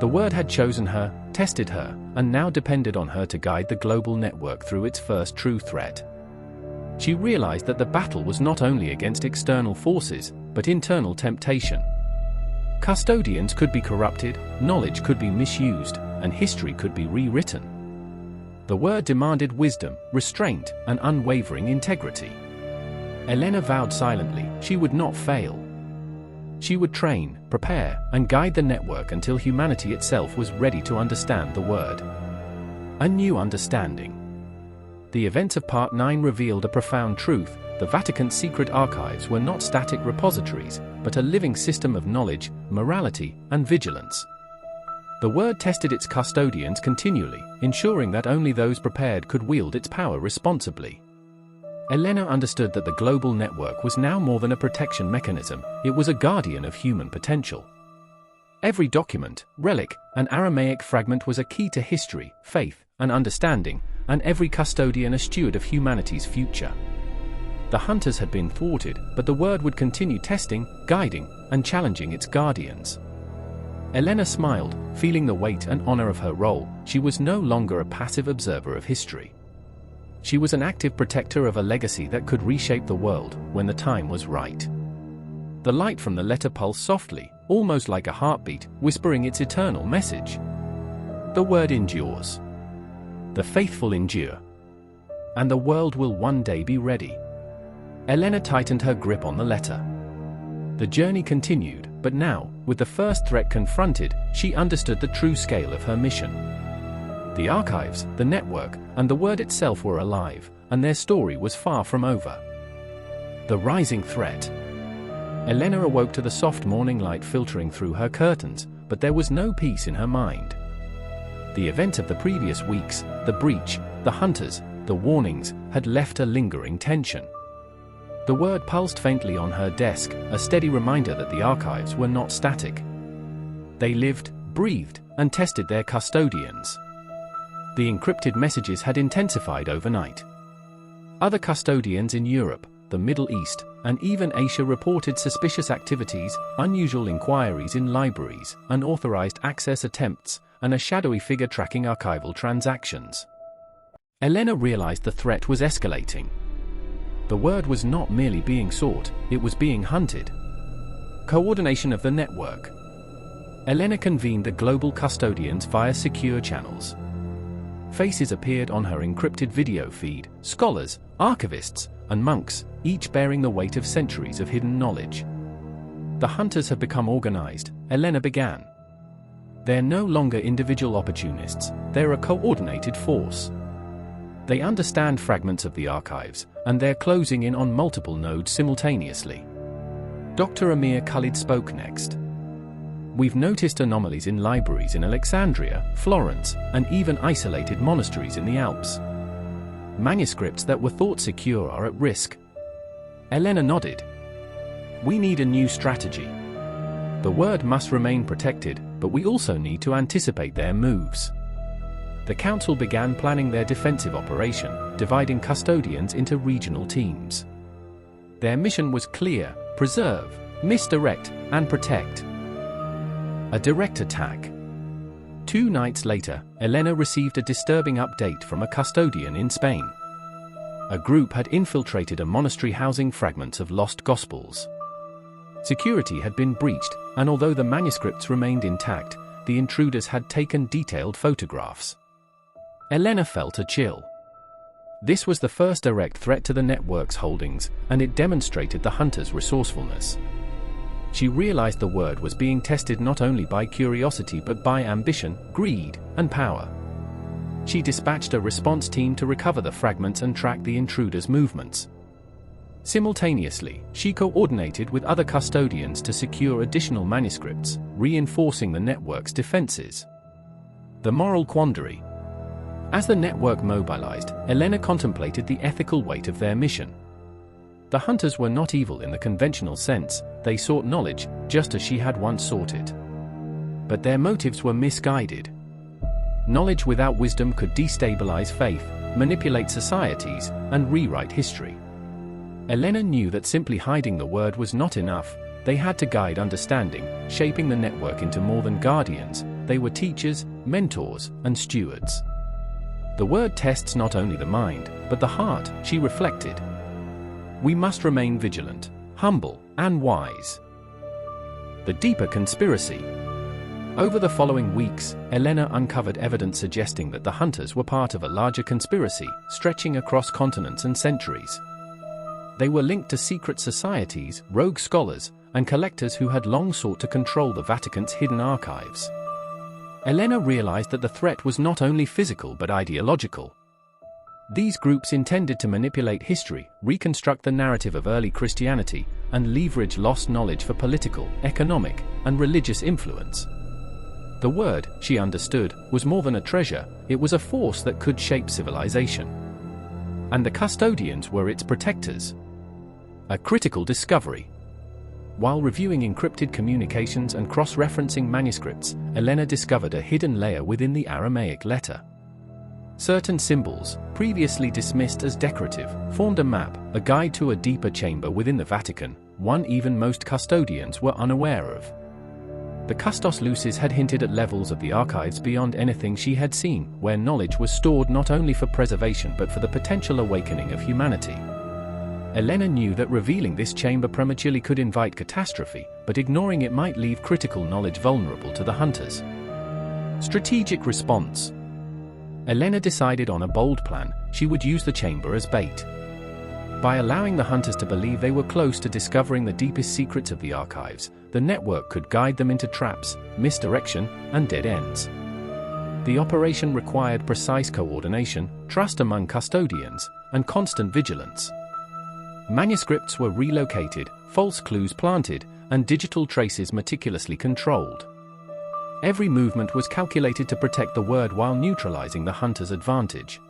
A: The word had chosen her, tested her, and now depended on her to guide the global network through its first true threat. She realized that the battle was not only against external forces, but internal temptation. Custodians could be corrupted, knowledge could be misused, and history could be rewritten. The word demanded wisdom, restraint, and unwavering integrity. Elena vowed silently she would not fail. She would train, prepare, and guide the network until humanity itself was ready to understand the word. A new understanding. The events of Part 9 revealed a profound truth: the Vatican's secret archives were not static repositories, but a living system of knowledge, morality, and vigilance. The word tested its custodians continually, ensuring that only those prepared could wield its power responsibly. Elena understood that the global network was now more than a protection mechanism, it was a guardian of human potential. Every document, relic, and Aramaic fragment was a key to history, faith, and understanding, and every custodian a steward of humanity's future. The hunters had been thwarted, but the word would continue testing, guiding, and challenging its guardians. Elena smiled, feeling the weight and honor of her role. She was no longer a passive observer of history. She was an active protector of a legacy that could reshape the world when the time was right. The light from the letter pulsed softly, almost like a heartbeat, whispering its eternal message. The word endures. The faithful endure. And the world will one day be ready. Elena tightened her grip on the letter. The journey continued, but now, with the first threat confronted, she understood the true scale of her mission. The archives, the network, and the word itself were alive, and their story was far from over. The rising threat. Elena awoke to the soft morning light filtering through her curtains, but there was no peace in her mind. The event of the previous weeks, the breach, the hunters, the warnings, had left a lingering tension. The word pulsed faintly on her desk, a steady reminder that the archives were not static. They lived, breathed, and tested their custodians. The encrypted messages had intensified overnight. Other custodians in Europe, the Middle East, and even Asia reported suspicious activities, unusual inquiries in libraries, unauthorized access attempts, and a shadowy figure tracking archival transactions. Elena realized the threat was escalating. The word was not merely being sought, it was being hunted. Coordination of the network. Elena convened the global custodians via secure channels. Faces appeared on her encrypted video feed, scholars, archivists, and monks, each bearing the weight of centuries of hidden knowledge. The hunters have become organized, Elena began. They're no longer individual opportunists, they're a coordinated force. They understand fragments of the archives, and they're closing in on multiple nodes simultaneously. Dr. Amir Khalid spoke next. We've noticed anomalies in libraries in Alexandria, Florence, and even isolated monasteries in the Alps. Manuscripts that were thought secure are at risk. Elena nodded. We need a new strategy. The word must remain protected, but we also need to anticipate their moves. The council began planning their defensive operation, dividing custodians into regional teams. Their mission was clear: preserve, misdirect, and protect. A direct attack. 2 nights later, Elena received a disturbing update from a custodian in Spain. A group had infiltrated a monastery housing fragments of lost Gospels. Security had been breached, and although the manuscripts remained intact, the intruders had taken detailed photographs. Elena felt a chill. This was the first direct threat to the network's holdings, and it demonstrated the hunters' resourcefulness. She realized the word was being tested not only by curiosity but by ambition, greed, and power. She dispatched a response team to recover the fragments and track the intruders' movements. Simultaneously, she coordinated with other custodians to secure additional manuscripts, reinforcing the network's defenses. The moral quandary. As the network mobilized, Elena contemplated the ethical weight of their mission. The hunters were not evil in the conventional sense, they sought knowledge, just as she had once sought it. But their motives were misguided. Knowledge without wisdom could destabilize faith, manipulate societies, and rewrite history. Elena knew that simply hiding the word was not enough. They had to guide understanding, shaping the network into more than guardians. They were teachers, mentors, and stewards. The word tests not only the mind, but the heart, she reflected. We must remain vigilant, humble, and wise. The deeper conspiracy. Over the following weeks, Elena uncovered evidence suggesting that the hunters were part of a larger conspiracy, stretching across continents and centuries. They were linked to secret societies, rogue scholars, and collectors who had long sought to control the Vatican's hidden archives. Elena realized that the threat was not only physical but ideological. These groups intended to manipulate history, reconstruct the narrative of early Christianity, and leverage lost knowledge for political, economic, and religious influence. The word, she understood, was more than a treasure, it was a force that could shape civilization. And the custodians were its protectors. A critical discovery. While reviewing encrypted communications and cross-referencing manuscripts, Elena discovered a hidden layer within the Aramaic letter. Certain symbols, previously dismissed as decorative, formed a map, a guide to a deeper chamber within the Vatican, one even most custodians were unaware of. The Custos Lucis had hinted at levels of the archives beyond anything she had seen, where knowledge was stored not only for preservation but for the potential awakening of humanity. Elena knew that revealing this chamber prematurely could invite catastrophe, but ignoring it might leave critical knowledge vulnerable to the hunters. Strategic response. Elena decided on a bold plan. She would use the chamber as bait. By allowing the hunters to believe they were close to discovering the deepest secrets of the archives, the network could guide them into traps, misdirection, and dead ends. The operation required precise coordination, trust among custodians, and constant vigilance. Manuscripts were relocated, false clues planted, and digital traces meticulously controlled. Every movement was calculated to protect the word while neutralizing the hunter's advantage.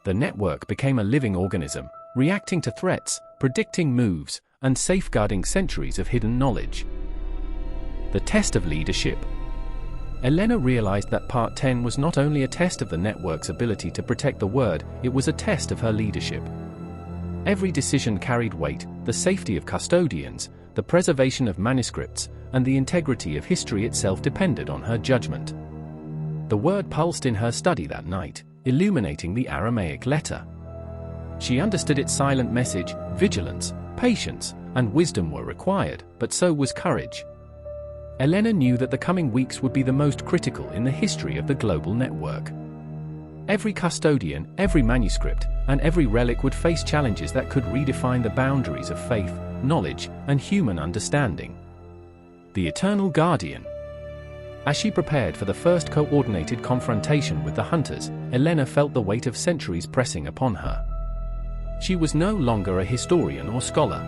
A: The network became a living organism, reacting to threats, predicting moves, and safeguarding centuries of hidden knowledge. The test of leadership. Elena realized that Part 10 was not only a test of the network's ability to protect the word, it was a test of her leadership. Every decision carried weight: the safety of custodians, the preservation of manuscripts, and the integrity of history itself depended on her judgment. The word pulsed in her study that night, illuminating the Aramaic letter. She understood its silent message: vigilance, patience, and wisdom were required, but so was courage. Elena knew that the coming weeks would be the most critical in the history of the global network. Every custodian, every manuscript, and every relic would face challenges that could redefine the boundaries of faith, knowledge, and human understanding. The Eternal Guardian. As she prepared for the first coordinated confrontation with the hunters, Elena felt the weight of centuries pressing upon her. She was no longer a historian or scholar.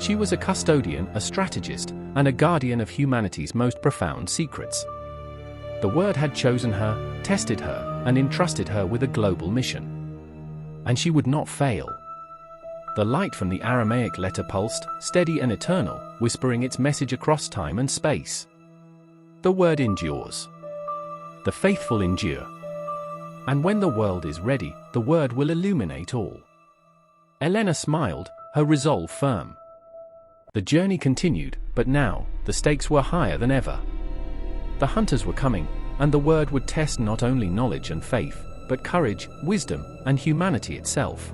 A: She was a custodian, a strategist, and a guardian of humanity's most profound secrets. The Word had chosen her, tested her, and entrusted her with a global mission. And she would not fail. The light from the Aramaic letter pulsed, steady and eternal, whispering its message across time and space. The Word endures. The faithful endure. And when the world is ready, the Word will illuminate all. Elena smiled, her resolve firm. The journey continued, but now, the stakes were higher than ever. The hunters were coming, and the Word would test not only knowledge and faith, but courage, wisdom, and humanity itself.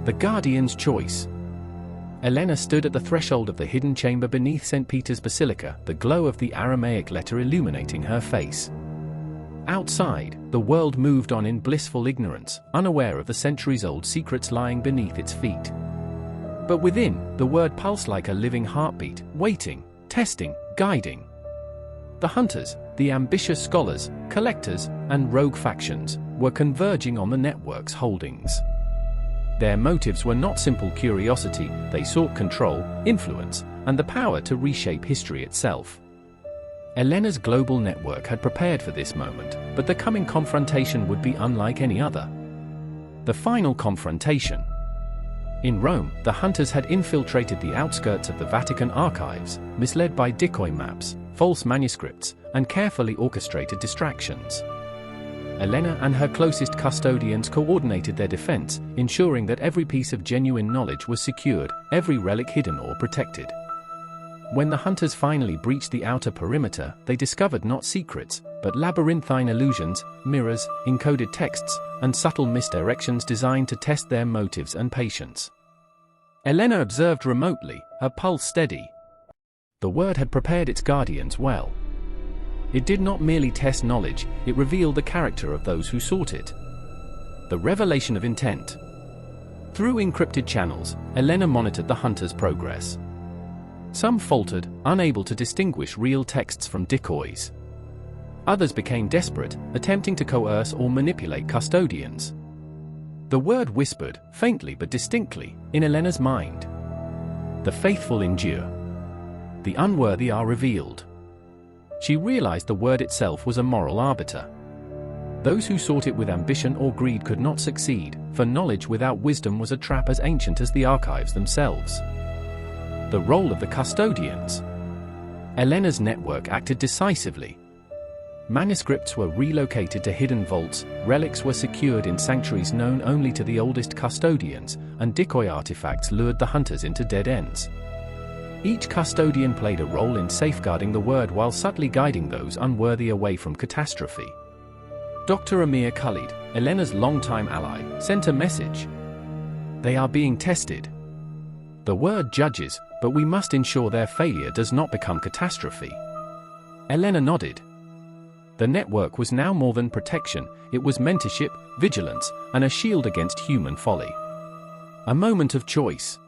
A: The Guardian's choice. Elena stood at the threshold of the hidden chamber beneath St. Peter's Basilica, the glow of the Aramaic letter illuminating her face. Outside, the world moved on in blissful ignorance, unaware of the centuries-old secrets lying beneath its feet. But within, the Word pulsed like a living heartbeat, waiting, testing, guiding. The hunters, the ambitious scholars, collectors, and rogue factions, were converging on the network's holdings. Their motives were not simple curiosity, they sought control, influence, and the power to reshape history itself. Elena's global network had prepared for this moment, but the coming confrontation would be unlike any other. The final confrontation. In Rome, the hunters had infiltrated the outskirts of the Vatican archives, misled by decoy maps, false manuscripts, and carefully orchestrated distractions. Elena and her closest custodians coordinated their defense, ensuring that every piece of genuine knowledge was secured, every relic hidden or protected. When the hunters finally breached the outer perimeter, they discovered not secrets, but labyrinthine illusions, mirrors, encoded texts, and subtle misdirections designed to test their motives and patience. Elena observed remotely, her pulse steady. The Word had prepared its guardians well. It did not merely test knowledge, it revealed the character of those who sought it. The revelation of intent. Through encrypted channels, Elena monitored the hunters' progress. Some faltered, unable to distinguish real texts from decoys. Others became desperate, attempting to coerce or manipulate custodians. The Word whispered, faintly but distinctly, in Elena's mind. The faithful endure. The unworthy are revealed. She realized the Word itself was a moral arbiter. Those who sought it with ambition or greed could not succeed, for knowledge without wisdom was a trap as ancient as the archives themselves. The role of the custodians. Elena's network acted decisively. Manuscripts were relocated to hidden vaults, relics were secured in sanctuaries known only to the oldest custodians, and decoy artifacts lured the hunters into dead ends. Each custodian played a role in safeguarding the Word while subtly guiding those unworthy away from catastrophe. Dr. Amir Khalid, Elena's longtime ally, sent a message. They are being tested. The Word judges, but we must ensure their failure does not become catastrophe. Elena nodded. The network was now more than protection, it was mentorship, vigilance, and a shield against human folly. A moment of choice.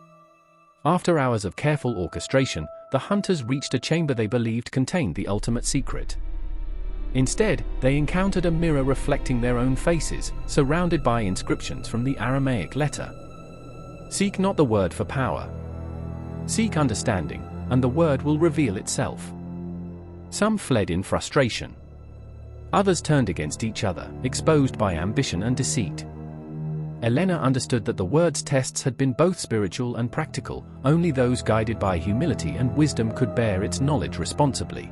A: After hours of careful orchestration, the hunters reached a chamber they believed contained the ultimate secret. Instead, they encountered a mirror reflecting their own faces, surrounded by inscriptions from the Aramaic letter. Seek not the Word for power. Seek understanding, and the Word will reveal itself. Some fled in frustration. Others turned against each other, exposed by ambition and deceit. Elena understood that the Word's tests had been both spiritual and practical, only those guided by humility and wisdom could bear its knowledge responsibly.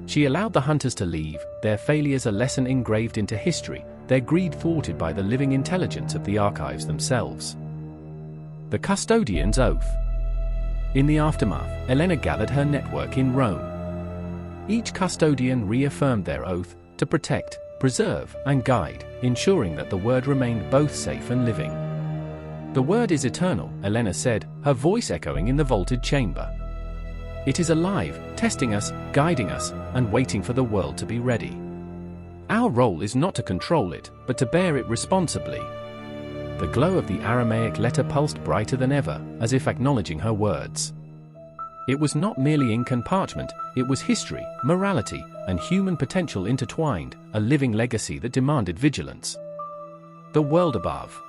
A: She allowed the hunters to leave, their failures a lesson engraved into history, their greed thwarted by the living intelligence of the archives themselves. The Custodian's Oath. In the aftermath, Elena gathered her network in Rome. Each custodian reaffirmed their oath to protect, preserve, and guide, ensuring that the Word remained both safe and living. "The Word is eternal," Elena said, her voice echoing in the vaulted chamber. "It is alive, testing us, guiding us, and waiting for the world to be ready. Our role is not to control it, but to bear it responsibly." The glow of the Aramaic letter pulsed brighter than ever, as if acknowledging her words. It was not merely ink and parchment, it was history, morality, and human potential intertwined, a living legacy that demanded vigilance. The world above.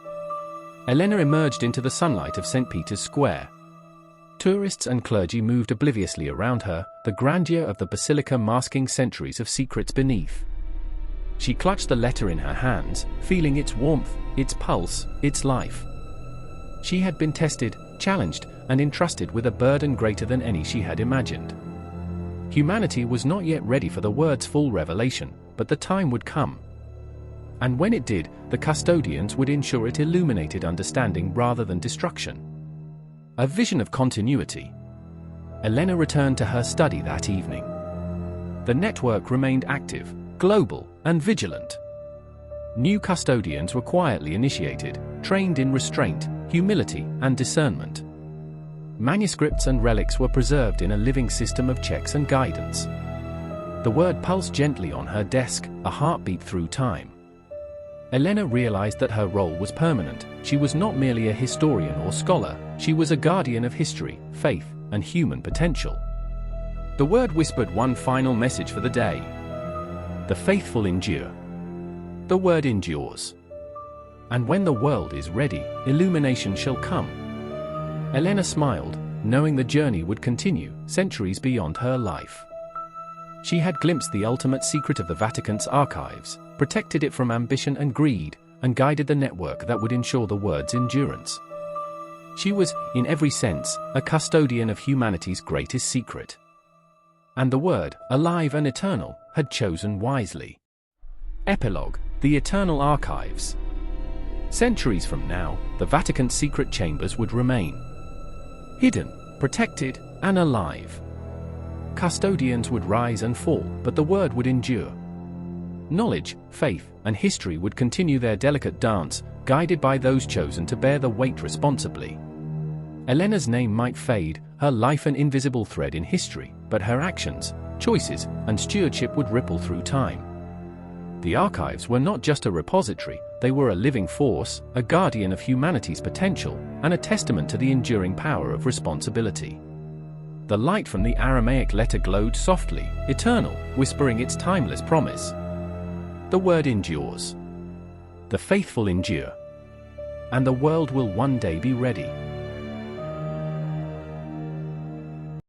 A: Elena emerged into the sunlight of St. Peter's Square. Tourists and clergy moved obliviously around her, the grandeur of the basilica masking centuries of secrets beneath. She clutched the letter in her hands, feeling its warmth, its pulse, its life. She had been tested, challenged, and entrusted with a burden greater than any she had imagined. Humanity was not yet ready for the Word's full revelation, but the time would come. And when it did, the custodians would ensure it illuminated understanding rather than destruction. A vision of continuity. Elena returned to her study that evening. The network remained active, global, and vigilant. New custodians were quietly initiated, trained in restraint, humility, and discernment. Manuscripts and relics were preserved in a living system of checks and guidance. The Word pulsed gently on her desk, a heartbeat through time. Elena realized that her role was permanent. She was not merely a historian or scholar, she was a guardian of history, faith, and human potential. The Word whispered one final message for the day. The faithful endure. The Word endures. And when the world is ready, illumination shall come. Elena smiled, knowing the journey would continue, centuries beyond her life. She had glimpsed the ultimate secret of the Vatican's archives, protected it from ambition and greed, and guided the network that would ensure the Word's endurance. She was, in every sense, a custodian of humanity's greatest secret. And the Word, alive and eternal, had chosen wisely. Epilogue: The Eternal Archives. Centuries from now, the Vatican's secret chambers would remain. Hidden, protected, and alive. Custodians would rise and fall, but the Word would endure. Knowledge, faith, and history would continue their delicate dance, guided by those chosen to bear the weight responsibly. Elena's name might fade, her life an invisible thread in history, but her actions, choices, and stewardship would ripple through time. The archives were not just a repository, they were a living force, a guardian of humanity's potential, and a testament to the enduring power of responsibility. The light from the Aramaic letter glowed softly, eternal, whispering its timeless promise. The Word endures. The faithful endure. And the world will one day be ready.